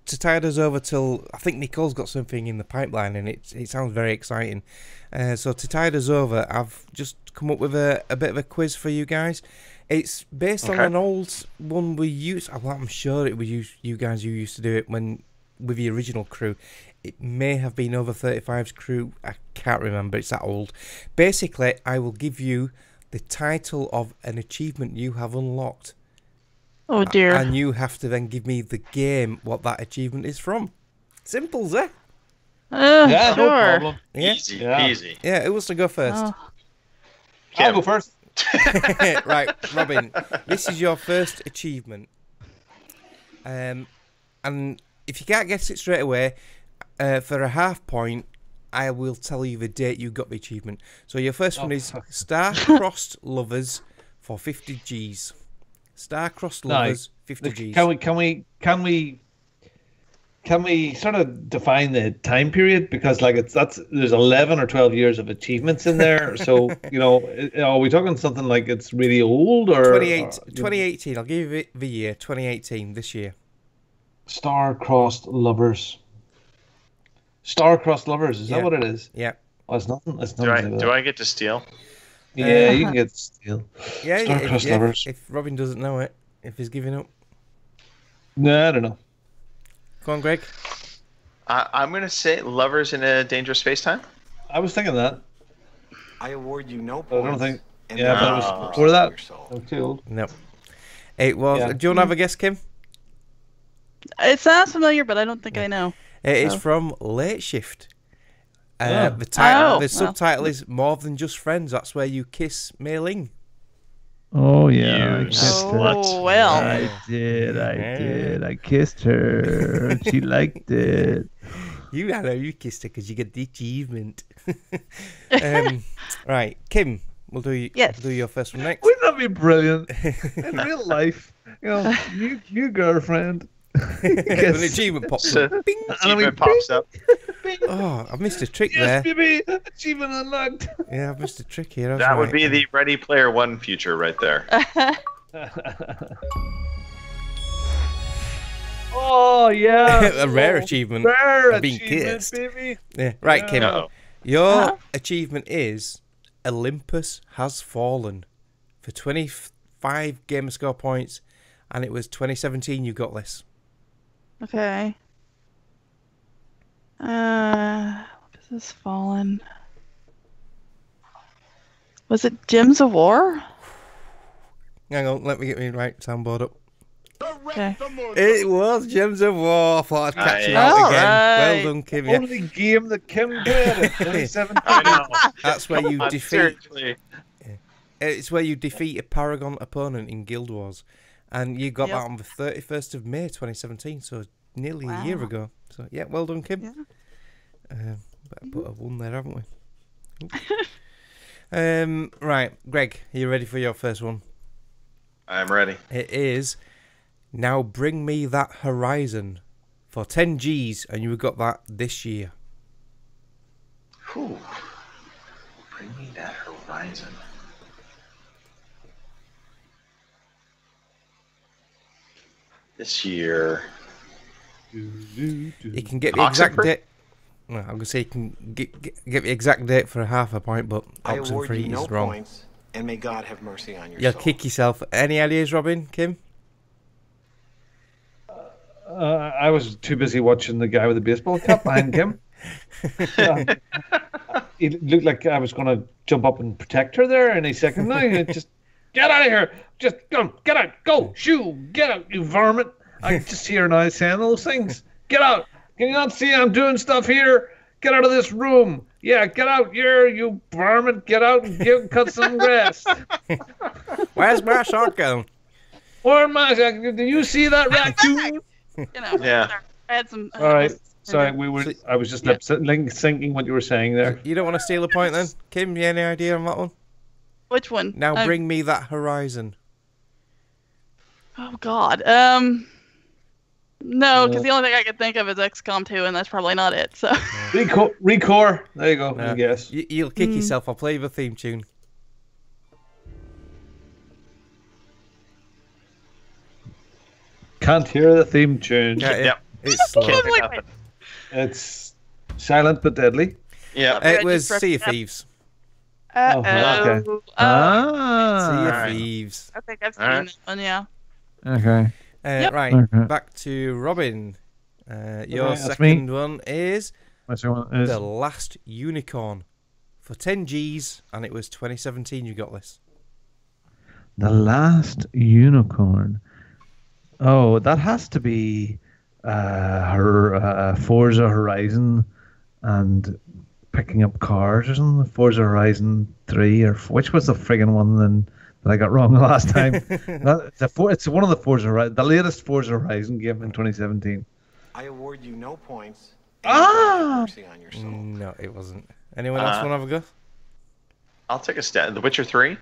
to tide us over till I think Nicole's got something in the pipeline, and it sounds very exciting. So to tide us over, I've just come up with a bit of a quiz for you guys. It's based on an old one we used. Well, I'm sure it was you guys who used to do it when with the original crew. It may have been Over 35's crew. I can't remember. It's that old. Basically, I will give you the title of an achievement you have unlocked. Oh dear. And you have to then give me the game what that achievement is from. Simple, eh? Yeah, sure. no problem. Yeah. Easy. Yeah, who wants to go first? I'll go first. Right, Robin, this is your first achievement. And if you can't guess it straight away, for a half point, I will tell you the date you got the achievement. So your first one is Star-Crossed Lovers for 50 Gs. Star-Crossed Lovers, 50 Gs. Can we sort of define the time period, because like there's 11 or 12 years of achievements in there. So you know, are we talking something like it's really old or 2018? I'll give you the year 2018. This year. Star-Crossed Lovers. Star-Crossed Lovers. Is that what it is? Yeah. Oh, it's nothing. It's nothing. Do I get to steal? Yeah, you can get to steal. Yeah, Star-Crossed Lovers. If Robin doesn't know it, if he's giving up. No, I don't know. Go on, Greg. I'm going to say Lovers in a Dangerous Space-Time. I was thinking that. I award you no points. I don't think. And Yeah, but it was before that. I'm too old. No. It was. Yeah. Do you want to have a guess, Kim? It sounds familiar, but I don't think I know. It is from Late Shift. The subtitle is More Than Just Friends. That's where you kiss Mei Ling. Oh yeah, Oh well. I did. I kissed her. She liked it. You kissed her because you got the achievement. Right, Kim, We'll do Yes. do your first one next. Wouldn't that be brilliant? In real life, new girlfriend. An achievement pops up. Bing. Achievement pops up. Oh, I've missed a trick Yes, there. baby, achievement unlocked. Yeah, I've missed a trick here. That would be the Ready Player One future right there. Oh yeah, a rare achievement. Rare of being achievement, kissed. baby. Yeah. Right, Kim. Uh-oh. Your achievement is Olympus Has Fallen for 25 gamer score points, and it was 2017 you got this. Okay. This is Fallen. Was it Gems of War? Hang on, let me get my right soundboard up. Okay. It was Gems of War. I thought I'd catch you Aye. out again. Alright. Well done, Kim. Yeah. Only game that Kim played in 2017. I know. That's where you Come on, defeat. seriously. It's where you defeat a Paragon opponent in Guild Wars, and you got Yep. that on the 31st of May 2017, so nearly a year Wow. ago. So yeah, well done, Kim. Yeah. Better put a one there, haven't we? Right, Greg, are you ready for your first one? I'm ready. It is Now Bring Me That Horizon for 10 Gs, and you got that this year. Whew. Bring me that horizon. This year. You can get the exact Oxenfree? date. Well, I'm gonna say you can get the exact date for a half a point, but I award Oxenfree you no is wrong. points, and may God have mercy on your You'll soul. kick yourself. Any ideas, Robin? Kim? I was too busy watching the guy with the baseball cap behind Kim. It looked like I was going to jump up and protect her there any second now. And just get out of here. Just go. Get out. Go. Shoo. Get out, you varmint. I just hear her now saying those things. Get out. Can you not see I'm doing stuff here? Get out of this room. Yeah, get out here, you varmint. Get out and cut some grass. Where's my shotgun? Where's my shotgun? Do you see that raccoon? You know. Yeah. I had some. All right. Sorry, I was just syncing what you were saying there. You don't want to steal a point then? Kim, you any idea on that one? Which one? Now Bring Me That Horizon. Oh God. No, because the only thing I could think of is XCOM 2, and that's probably not it. So. Recore. There you go. No. I guess. You'll kick yourself. I'll play you the theme tune. Can't hear the theme tune. Yeah, Yep. It's slow. Can't pick up it. It's silent but deadly. Yeah. It was Sea of Thieves. Uh-oh. okay. Sea of Alright. Thieves. I think I've seen Alright. that one, yeah. Okay. Yep. Right, Okay. back to Robin. Your that's second one is What's the one? The Last Unicorn for 10 Gs, and it was 2017 you got this. The Last Unicorn. Oh, that has to be her Forza Horizon and picking up cars or something. Forza Horizon 3 or which was the friggin' one then that I got wrong the last time? It's one of the Forza Horizon, the latest Forza Horizon game in 2017. I award you no points, and may God have mercy on your soul. No, it wasn't. Anyone else want to have a go? I'll take a stab. The Witcher 3?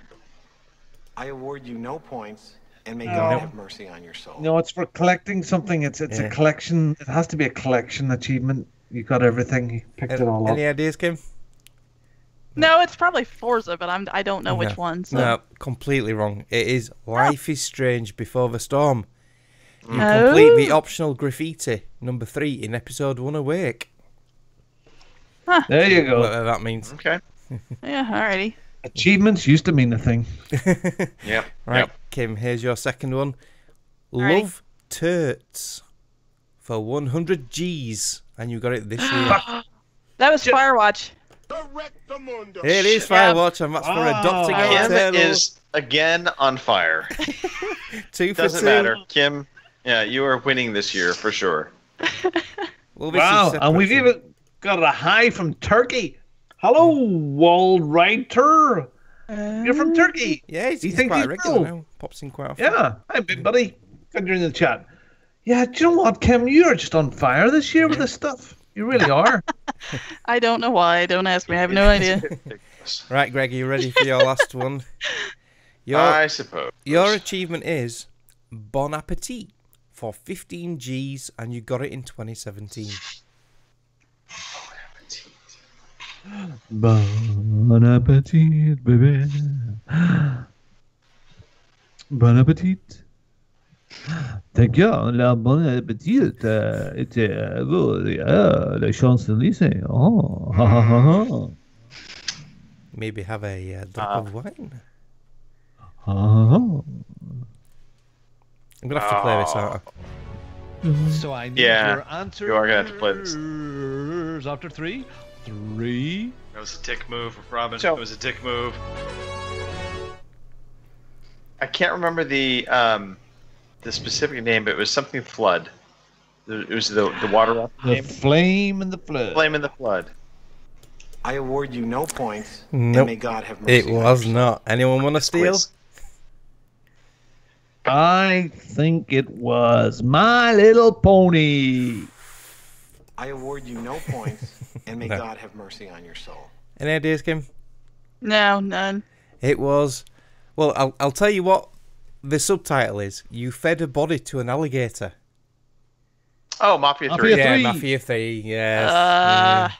I award you no points, and may God have mercy on your soul. No, it's for collecting something. It's Yeah. a collection. It has to be a collection achievement. You got everything. You picked it all up. Any ideas, Kim? No, it's probably Forza, but I don't know which one. So. No, completely wrong. It is Life is Strange Before the Storm. You Oh. complete the optional graffiti, number 3, in episode 1 Awake. There you go. Whatever that means. Okay. Yeah, alrighty. Achievements used to mean a thing. Yeah. Right, Yep. Kim, here's your second one. Alrighty. Love Turts for 100 Gs, and you got it this year. That was Firewatch. It is Firewatch, and that's for adopting a Kim turtle. is again on fire. 2 for Doesn't 2. matter. Kim, yeah, you are winning this year for sure. Well, this Wow, is separate and we've from- even got a hi from Turkey. Hello, Waldreiter. You're from Turkey. Yeah, Do you he's think quite he's regular real? now. Pops in quite often. Yeah, hi, big buddy. Good you're in the chat. Yeah, do you know what, Kim? You're just on fire this year with this stuff. You really are. I don't know why. Don't ask me. I have no idea. Right, Greg, are you ready for your last one? I suppose. Your achievement is Bon Appetit for 15 Gs, and you got it in 2017. Bon appetit, baby. Bon appetit. Thank you. La bon appetit était la Champs-Élysées. Oh, ha ha ha ha. Maybe have a drop of wine. Oh. I'm gonna have to play this out. So I need your answer. You are gonna have to play this. After 3. 3. That was a dick move, Robin. So- It was a dick move. I can't remember the specific name, but it was something flood. It was the water. The Flame in the Flood. Flame in the Flood. I award you no points, Nope. and may God have mercy. It was not. Anyone want to steal? Quiz. I think it was My Little Pony. I award you no points, and may No. God have mercy on your soul. Any ideas, Kim? No, none. It was. Well, I'll tell you what the subtitle is. You fed a body to an alligator. Oh, Mafia 3. Mafia Yeah, 3. Mafia 3. Yes.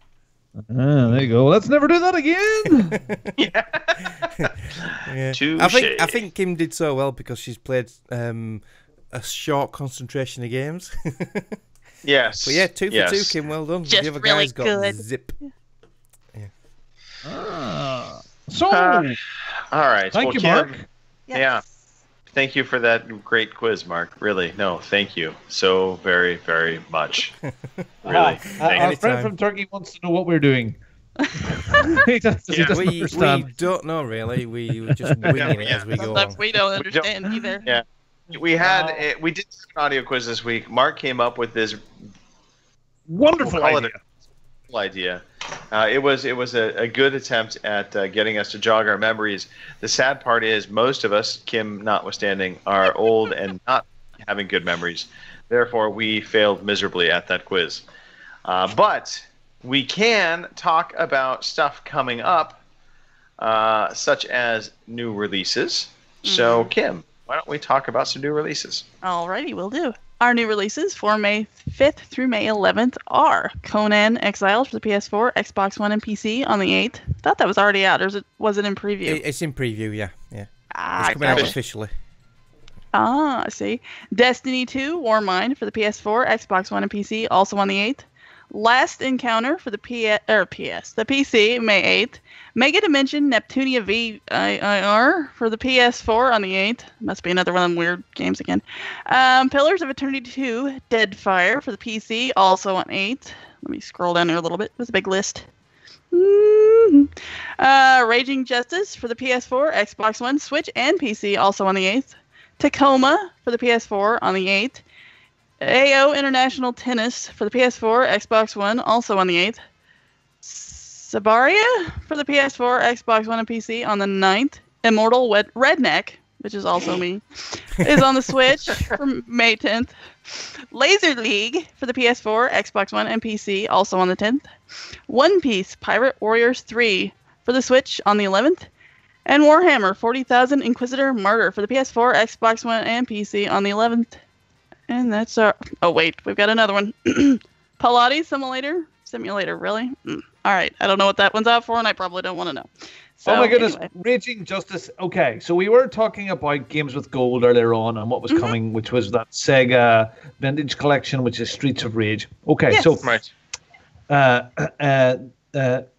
There you go. Let's never do that again. Yeah. Touche. I think Kim did so well because she's played a short concentration of games. Yes. But yeah, 2 for yes. 2, Kim. Well done. Just the other really guy's got good. zip. So, All right. thank well, you, Kim, Mark. Yes. Yeah. Thank you for that great quiz, Mark. Really. No, thank you so very, very much. Really. Thank Our you. friend from Turkey wants to know what we're doing. He doesn't We understand. don't know really. We were just winging it as we go Stuff along. we don't understand either. Yeah. We had we did an audio quiz this week. Mark came up with this Wonderful we'll call it idea. a cool idea. It was a good attempt at getting us to jog our memories. The sad part is most of us, Kim notwithstanding, are old and not having good memories. Therefore, we failed miserably at that quiz. But we can talk about stuff coming up, such as new releases. So, Kim, why don't we talk about some new releases? Alrighty, will do. Our new releases for May 5th through May 11th are Conan Exiles for the PS4, Xbox One, and PC on the 8th. Thought that was already out, or was it in preview? It's in preview, yeah. Ah, It's coming out gotcha. officially. I see. Destiny 2 Warmind for the PS4, Xbox One, and PC, also on the 8th. Last Encounter for the the PC, May 8th. Mega Dimension Neptunia VIR for the PS4 on the 8th. Must be another one of them weird games again. Pillars of Eternity 2 Deadfire for the PC, also on 8th. Let me scroll down here a little bit. It was a big list. Raging Justice for the PS4, Xbox One, Switch, and PC, also on the 8th. Tacoma for the PS4 on the 8th. AO International Tennis for the PS4, Xbox One, also on the 8th. Sabaria for the PS4, Xbox One, and PC on the 9th. Immortal Redneck, which is also me, is on the Switch for May 10th. Laser League for the PS4, Xbox One, and PC, also on the 10th. One Piece Pirate Warriors 3 for the Switch on the 11th. And Warhammer 40,000 Inquisitor Martyr for the PS4, Xbox One, and PC on the 11th. And that's our... Oh, wait. We've got another one. Pilates Simulator, really? All right. I don't know what that one's out for, and I probably don't want to know. So, oh my goodness, anyway. Raging Justice. Okay, so we were talking about Games with Gold earlier on and what was coming, which was that Sega Vintage Collection, which is Streets of Rage. Okay, Yes. so Right.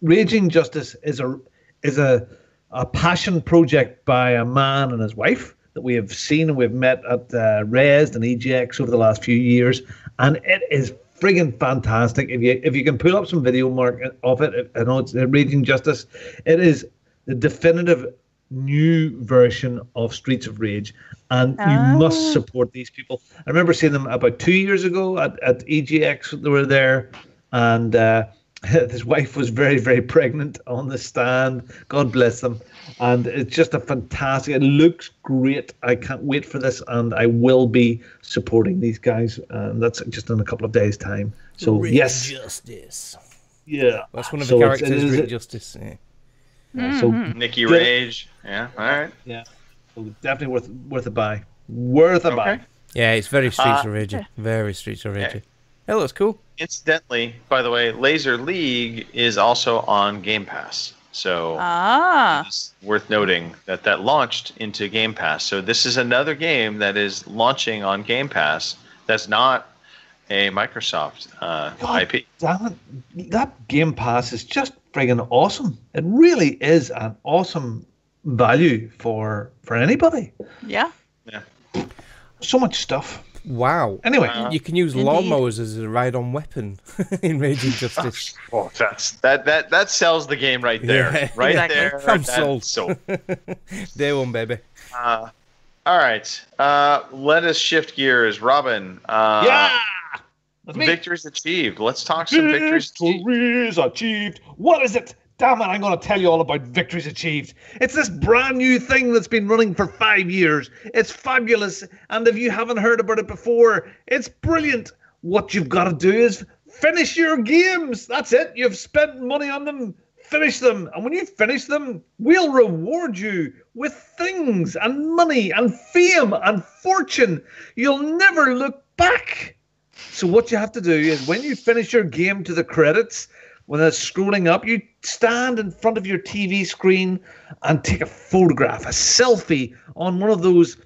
Raging Justice is a passion project by a man and his wife that we have seen and we've met at Rezzed and EGX over the last few years, and it is friggin' fantastic. If you can pull up some video, Mark, of it, I know it's Raging Justice. It is the definitive new version of Streets of Rage, and you must support these people. I remember seeing them about 2 years ago at EGX. They were there, and his wife was very, very pregnant on the stand. God bless them. And it's just a fantastic, it looks great. I can't wait for this, and I will be supporting these guys. And that's just in a couple of days' time. So Rick yes, Justice. yeah, That's one of So the it's- characters, it is- Rick Justice. Yeah. So Nicky get- Rage. Yeah. All right. Yeah, so definitely worth a buy. Worth a buy. Yeah, it's very Streets of Rage. okay. Very Streets of Rage. Yeah. It looks cool. Incidentally, by the way, Laser League is also on Game Pass. So it's worth noting that that launched into Game Pass. So this is another game that is launching on Game Pass that's not a Microsoft IP. Damn it. That Game Pass is just friggin' awesome. It really is an awesome value for anybody. Yeah. So much stuff. Wow. Anyway. You can use Indeed. lawnmowers as a ride-on weapon in Rage and Justice. Oh, that sells the game right there. Yeah. Right Exactly. there. I'm that's sold. Day one, baby. All right. Let us shift gears. Robin. Yeah! That's me. Victories achieved. Let's talk some victories achieved. Victories achieved. What is it? Damn it, I'm going to tell you all about Victories Achieved. It's this brand new thing that's been running for 5 years. It's fabulous. And if you haven't heard about it before, it's brilliant. What you've got to do is finish your games. That's it. You've spent money on them. Finish them. And when you finish them, we'll reward you with things and money and fame and fortune. You'll never look back. So what you have to do is when you finish your game to the credits, when it's scrolling up, you stand in front of your TV screen and take a photograph, a selfie on one of those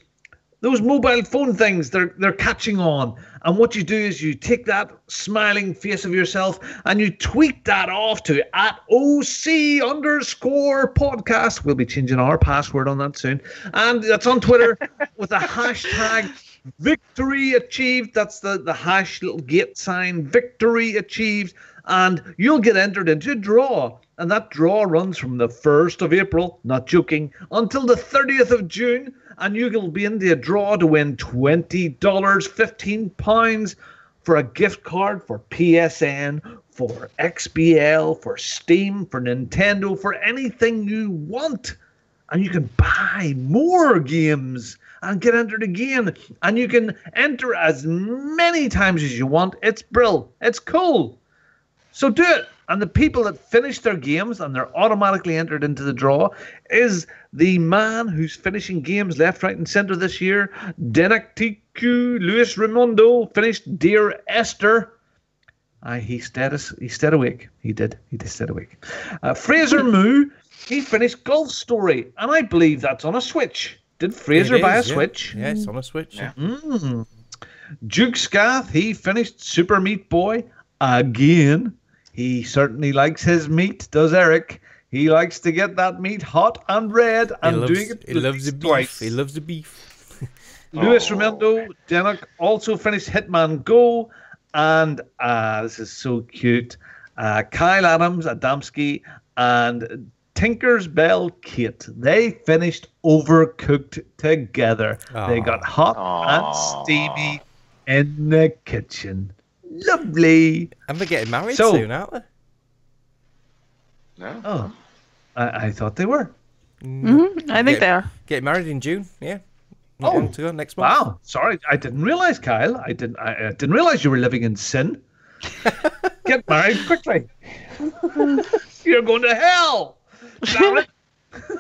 mobile phone things they're catching on. And what you do is you take that smiling face of yourself and you tweet that off to @OC_podcast. We'll be changing our password on that soon. And that's on Twitter with a hashtag Victory Achieved. That's the hash little gate sign, Victory Achieved. And you'll get entered into a draw. And that draw runs from the 1st of April, not joking, until the 30th of June. And you'll be in the draw to win $20, £15 for a gift card for PSN, for XBL, for Steam, for Nintendo, for anything you want. And you can buy more games and get entered again. And you can enter as many times as you want. It's brill. It's cool. So do it. And the people that finish their games and they're automatically entered into the draw is the man who's finishing games left, right, and centre this year. Denak TQ, Luis Raimondo finished Dear Esther. He stayed awake. He did stay awake. Fraser Moo, he finished Golf Story. And I believe that's on a Switch. Did Fraser buy a Switch? Yeah, it's on a Switch. Yeah. Duke Scath, he finished Super Meat Boy again. He certainly likes his meat, does Eric? He likes to get that meat hot and red and doing it. He loves the beef. Twice. He loves the beef. Luis Raimondo, Denak also finished Hitman Go, and this is so cute. Kyle Adams, Adamski, and Tinker's Bell Kate. They finished Overcooked together. They got hot and steamy in the kitchen. Lovely. And they're getting married soon, aren't they? No. Oh, I thought they were. I think they are. Getting married in June. Yeah. Not long to go, next month. Wow. Sorry, I didn't realize, Kyle. I didn't realize you were living in sin. Get married quickly. You're going to hell. Damn it. Okay,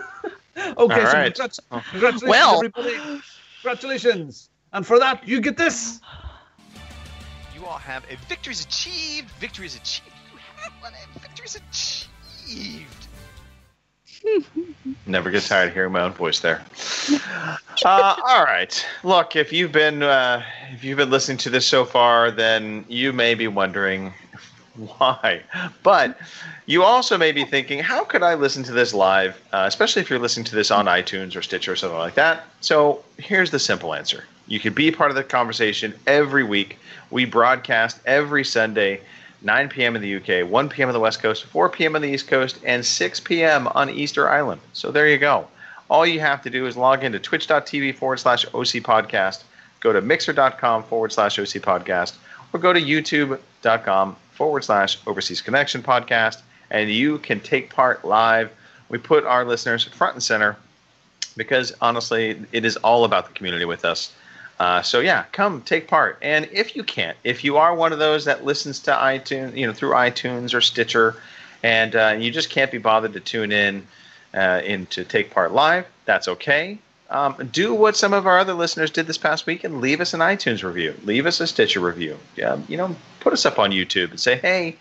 All so right. congratulations, Well. everybody. Congratulations. And for that, you get this. You all have a victories achieved. Victories achieved. You have one. A victories achieved. Never get tired of hearing my own voice there. All right. Look, if you've been listening to this so far, then you may be wondering why. But you also may be thinking, how could I listen to this live, especially if you're listening to this on iTunes or Stitcher or something like that? So here's the simple answer. You could be part of the conversation every week. We broadcast every Sunday, 9 p.m. in the UK, 1 p.m. on the West Coast, 4 p.m. on the East Coast, and 6 p.m. on Easter Island. So there you go. All you have to do is log into twitch.tv/OC Podcast, go to mixer.com/OC Podcast, or go to youtube.com/Overseas Connection Podcast, and you can take part live. We put our listeners front and center because, honestly, it is all about the community with us. So yeah, come take part. And if you can't, if you are one of those that listens to iTunes, through iTunes or Stitcher, and you just can't be bothered to tune in to take part live, that's okay. Do what some of our other listeners did this past week and leave us an iTunes review, leave us a Stitcher review. Put us up on YouTube and say, hey,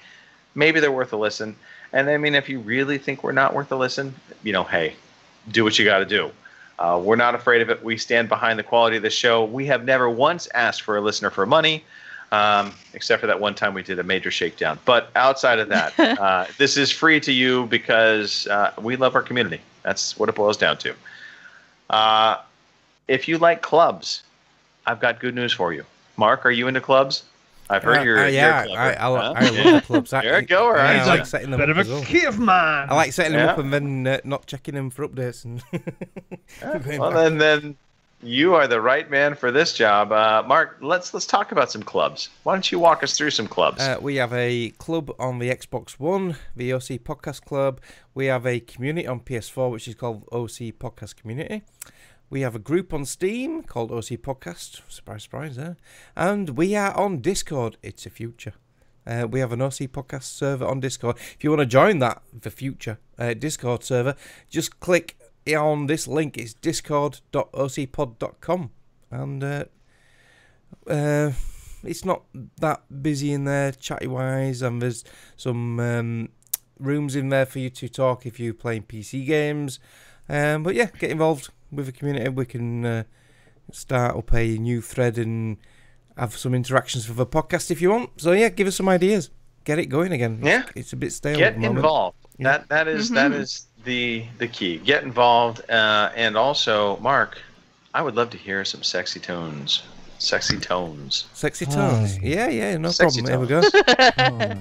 maybe they're worth a listen. And I mean, if you really think we're not worth a listen, hey, do what you got to do. We're not afraid of it. We stand behind the quality of the show. We have never once asked for a listener for money, except for that one time we did a major shakedown. But outside of that, this is free to you because we love our community. That's what it boils down to. If you like clubs, I've got good news for you. Mark, are you into clubs? I've heard you're a clubber. I love clubs. You're a goer. I like setting them bit up of a well. caveman. I like setting them up and then not checking them for updates. And well, then you are the right man for this job. Mark, let's talk about some clubs. Why don't you walk us through some clubs? We have a club on the Xbox One, the OC Podcast Club. We have a community on PS4, which is called OC Podcast Community. We have a group on Steam called OC Podcast. Surprise, surprise, there. And we are on Discord. It's a future. We have an OC Podcast server on Discord. If you want to join that, the future Discord server, just click on this link. It's discord.ocpod.com. And it's not that busy in there, chatty-wise. And there's some rooms in there for you to talk if you're playing PC games. But yeah, get involved with the community. We can start up a new thread and have some interactions for the podcast if you want. So yeah, give us some ideas. Get it going again. Yeah, it's a bit stale. Get at the moment. involved. Yeah. That is the key. Get involved. And also, Mark, I would love to hear some sexy tones. Sexy tones. Sexy tones. Yeah, no Sexy problem. tones. Here we go.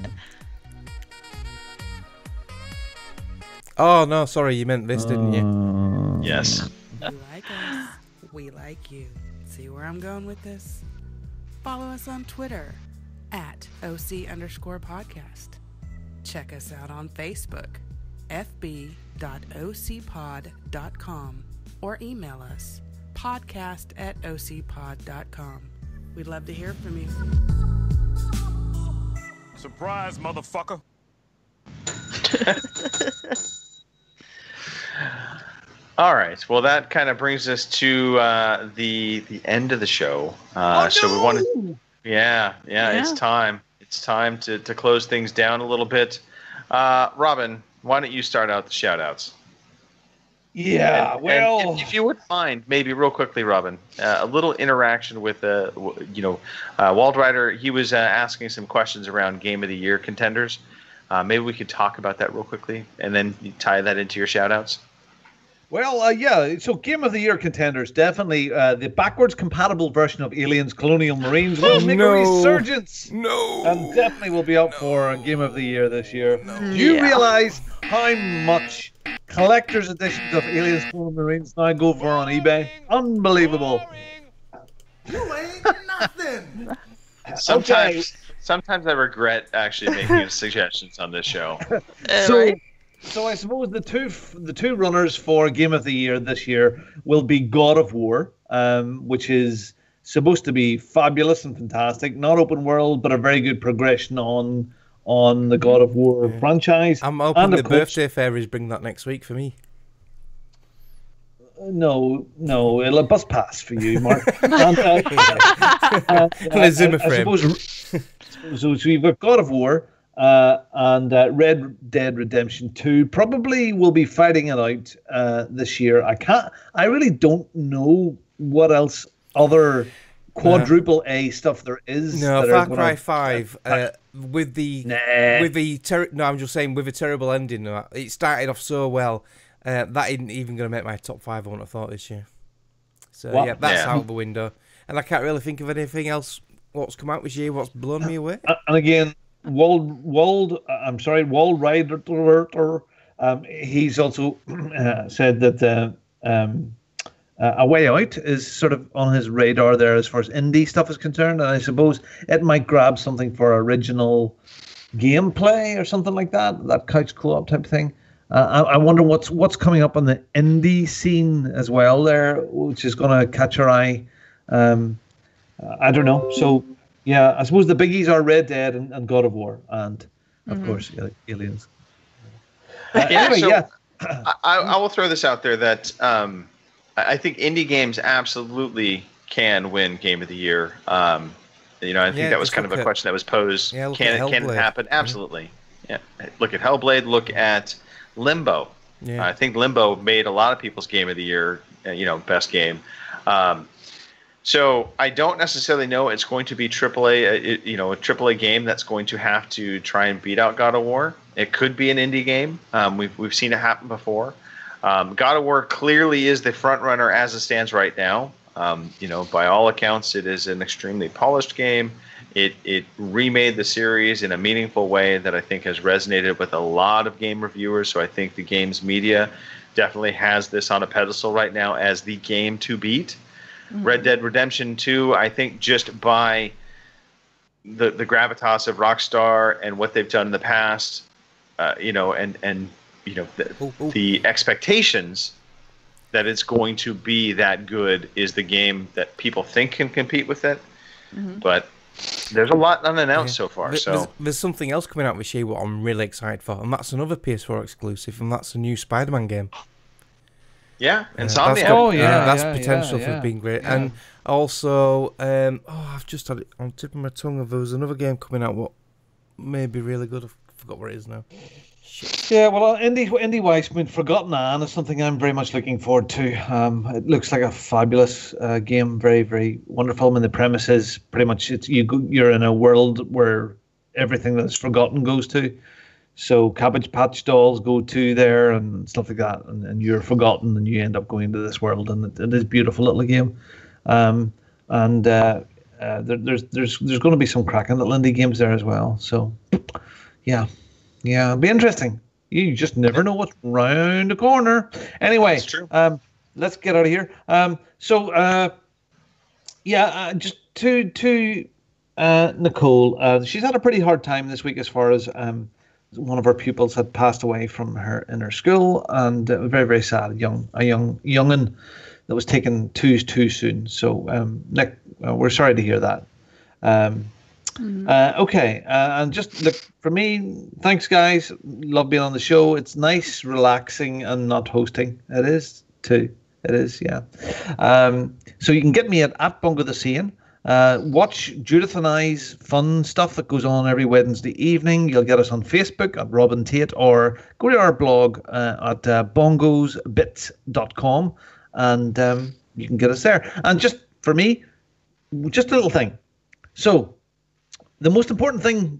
Oh no, sorry, you meant this, didn't you? Yes. You like us, we like you. See where I'm going with this? Follow us on Twitter at OC_podcast. Check us out on Facebook, fb.ocpod.com, or email us, podcast@ocpod.com. We'd love to hear from you. Surprise, motherfucker. All right. Well, that kind of brings us to the end of the show. So we want to, yeah, it's time. It's time to close things down a little bit. Robin, why don't you start out the shout-outs? Yeah, and if you wouldn't mind, maybe real quickly, Robin, a little interaction with, Waldrider. He was asking some questions around Game of the Year contenders. Maybe we could talk about that real quickly, and then you tie that into your shout-outs. Well, yeah, so Game of the Year contenders, definitely the backwards compatible version of Aliens Colonial Marines will make a resurgence. And definitely will be up for Game of the Year this year. Do you realize how much collector's editions of Aliens Colonial Marines now go for on eBay? Unbelievable. You ain't nothing. Sometimes I regret actually making suggestions on this show. So I suppose the two runners for Game of the Year this year will be God of War, which is supposed to be fabulous and fantastic. Not open world, but a very good progression on the God of War franchise. I'm hoping the birthday fairies bring that next week for me. No, it'll a bus pass for you, Mark. and a Zimmer frame. So you've got God of War. And Red Dead Redemption 2 probably will be fighting it out this year. I really don't know what else other quadruple A stuff there is. No, Far Cry 5 with the I'm just saying with a terrible ending. It started off so well that isn't even going to make my top 5. I wouldn't have thought this year. So yeah, that's out the window, and I can't really think of anything else. What's come out this year? What's blown me away? And again. Wald Rider, he's also said that A Way Out is sort of on his radar there as far as indie stuff is concerned, and I suppose it might grab something for original gameplay or something like that couch co-op type thing. I wonder what's coming up on the indie scene as well there, which is going to catch our eye. I don't know. So yeah, I suppose the biggies are Red Dead and God of War, and of course Aliens. I will throw this out there that I think indie games absolutely can win Game of the Year. I think that was kind of a question that was posed. Yeah, can it happen? Absolutely. Yeah. Look at Hellblade. Look at Limbo. Yeah. I think Limbo made a lot of people's Game of the Year. Best game. So I don't necessarily know it's going to be AAA. A AAA game that's going to have to try and beat out God of War. It could be an indie game. We've seen it happen before. God of War clearly is the front runner as it stands right now. By all accounts, it is an extremely polished game. It remade the series in a meaningful way that I think has resonated with a lot of game reviewers. So I think the games media definitely has this on a pedestal right now as the game to beat. Red Dead Redemption 2, I think just by the gravitas of Rockstar and what they've done in the past, the expectations that it's going to be that good is the game that people think can compete with it. But there's a lot unannounced so far. There's something else coming out this year what I'm really excited for, and that's another PS4 exclusive, and that's a new Spider-Man game. Yeah, Insomniac. That's potential for being great. Yeah. And also, I've just had it on the tip of my tongue. There was another game coming out what may be really good. I forgot what it is now. Shit. Yeah, well, indie wise, Forgotten Anne is something I'm very much looking forward to. It looks like a fabulous game, very, very wonderful. The premise is pretty much you're in a world where everything that's forgotten goes to. So Cabbage Patch dolls go to there and stuff like that, and you're forgotten, and you end up going to this world, and it is a beautiful little game. There's going to be some cracking little indie games there as well. So, yeah, it'll be interesting. You just never know what's round the corner. Anyway, that's true. Let's get out of here. Just to Nicole. She's had a pretty hard time this week as far as one of her pupils had passed away from her in her school, and very, very sad. A young'un that was taken too soon. So, Nick, we're sorry to hear that. Okay, and just look for me. Thanks, guys. Love being on the show. It's nice, relaxing, and not hosting. It is too. It is, yeah. So you can get me at Bungo the Seeing. Watch Judith and I's fun stuff that goes on every Wednesday evening. You'll get us on Facebook at Robin Tate, or go to our blog at bongosbits.com, and you can get us there. And just for me, just a little thing. So the most important thing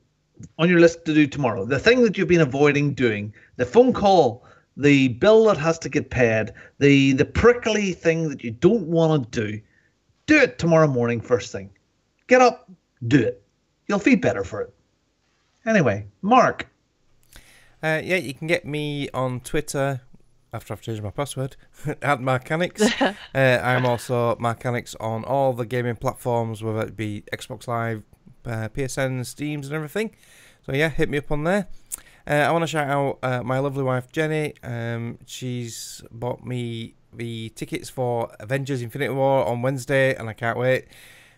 on your list to do tomorrow, the thing that you've been avoiding doing, the phone call, the bill that has to get paid, the prickly thing that you don't want to do it tomorrow morning first thing. Get up, do it. You'll feel better for it. Anyway, Mark. You can get me on Twitter after I've changed my password at Markanix. I'm also Markanix on all the gaming platforms, whether it be Xbox Live, PSN, Steams, and everything. So yeah, hit me up on there. I want to shout out my lovely wife Jenny. She's bought me the tickets for Avengers Infinity War on Wednesday, and I can't wait.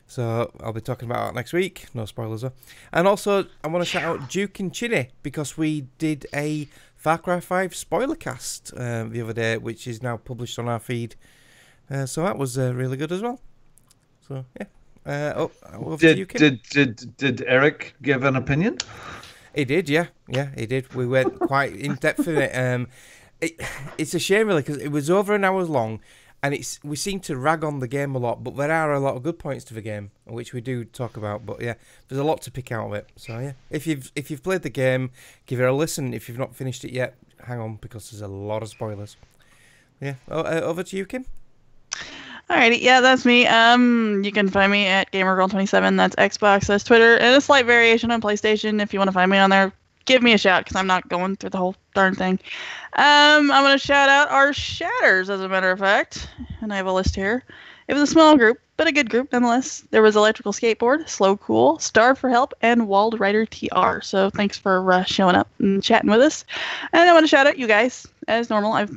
So I'll be talking about it next week. No spoilers though. And also, I want to shout out Duke and Chinny, because we did a Far Cry 5 spoiler cast the other day, which is now published on our feed. So that was really good as well. So yeah. Over to you, Kim. Did Eric give an opinion? He did, yeah, he did. We went quite in depth in it. It's a shame really, because it was over an hour long, and we seem to rag on the game a lot, but there are a lot of good points to the game, which we do talk about. But yeah, there's a lot to pick out of it. So yeah, if you've played the game, give it a listen. If you've not finished it yet, hang on, because there's a lot of spoilers. Yeah, over to you, Kim. Alrighty, yeah, that's me. You can find me at GamerGirl27. That's Xbox, that's Twitter, and a slight variation on PlayStation. If you want to find me on there, give me a shout, because I'm not going through the whole darn thing. I'm going to shout out our shatters, as a matter of fact, and I have a list here. It was a small group, but a good group nonetheless. There was Electrical Skateboard, Slow Cool, Starve for Help, and Wald Rider TR. So thanks for showing up and chatting with us. And I want to shout out you guys, as normal. I've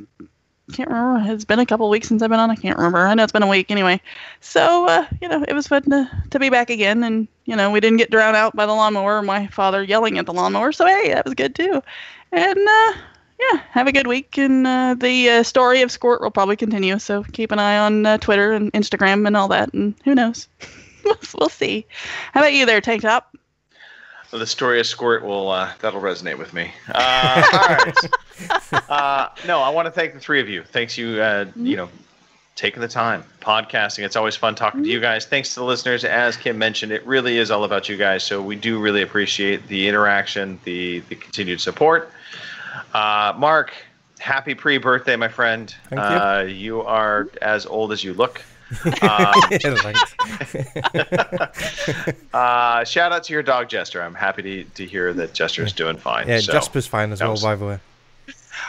can't remember. It's been a couple weeks since I've been on. I can't remember. I know it's been a week anyway. So, it was fun to be back again. And, we didn't get drowned out by the lawnmower or my father yelling at the lawnmower. So, hey, that was good too. And, have a good week. And the story of Squirt will probably continue. So keep an eye on Twitter and Instagram and all that. And who knows? We'll see. How about you there, Tank Top? Well, the story of Squirt that'll resonate with me. All right. No, I want to thank the three of you. Thanks you, taking the time, podcasting. It's always fun talking to you guys. Thanks to the listeners. As Kim mentioned, it really is all about you guys. So we do really appreciate the interaction, the continued support. Mark, happy pre-birthday, my friend. Thank you. You are as old as you look. Shout out to your dog Jester. I'm happy to hear that Jester's doing fine. Yeah, so, Jasper's fine as well, by the way.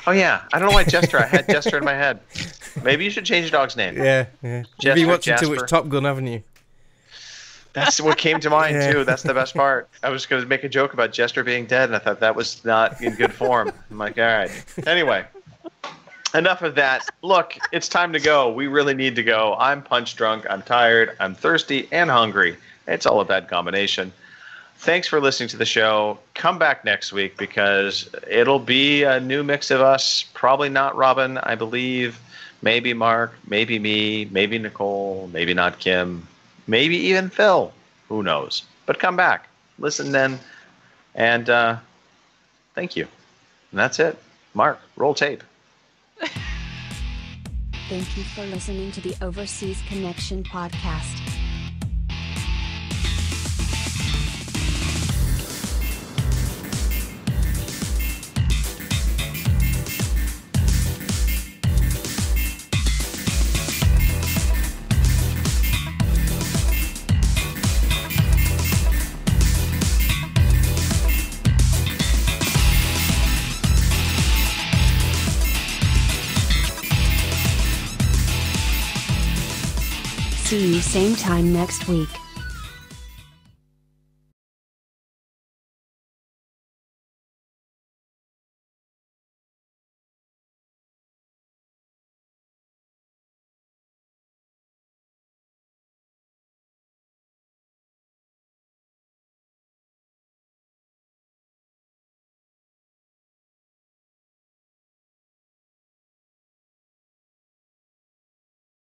Oh yeah, I don't know why Jester. I had Jester in my head. Maybe you should change your dog's name. Yeah. Jester, You've been watching Jasper. too much Top Gun, haven't you? That's what came to mind too. That's the best part. I was going to make a joke about Jester being dead, and I thought that was not in good form. I'm like, all right. Anyway, enough of that. Look, it's time to go. We really need to go. I'm punch drunk. I'm tired. I'm thirsty and hungry. It's all a bad combination. Thanks for listening to the show. Come back next week because it'll be a new mix of us. Probably not Robin, I believe. Maybe Mark. Maybe me. Maybe Nicole. Maybe not Kim. Maybe even Phil. Who knows? But come back. Listen then. And thank you. And that's it. Mark, roll tape. Thank you for listening to the Overseas Connection podcast. See you same time next week.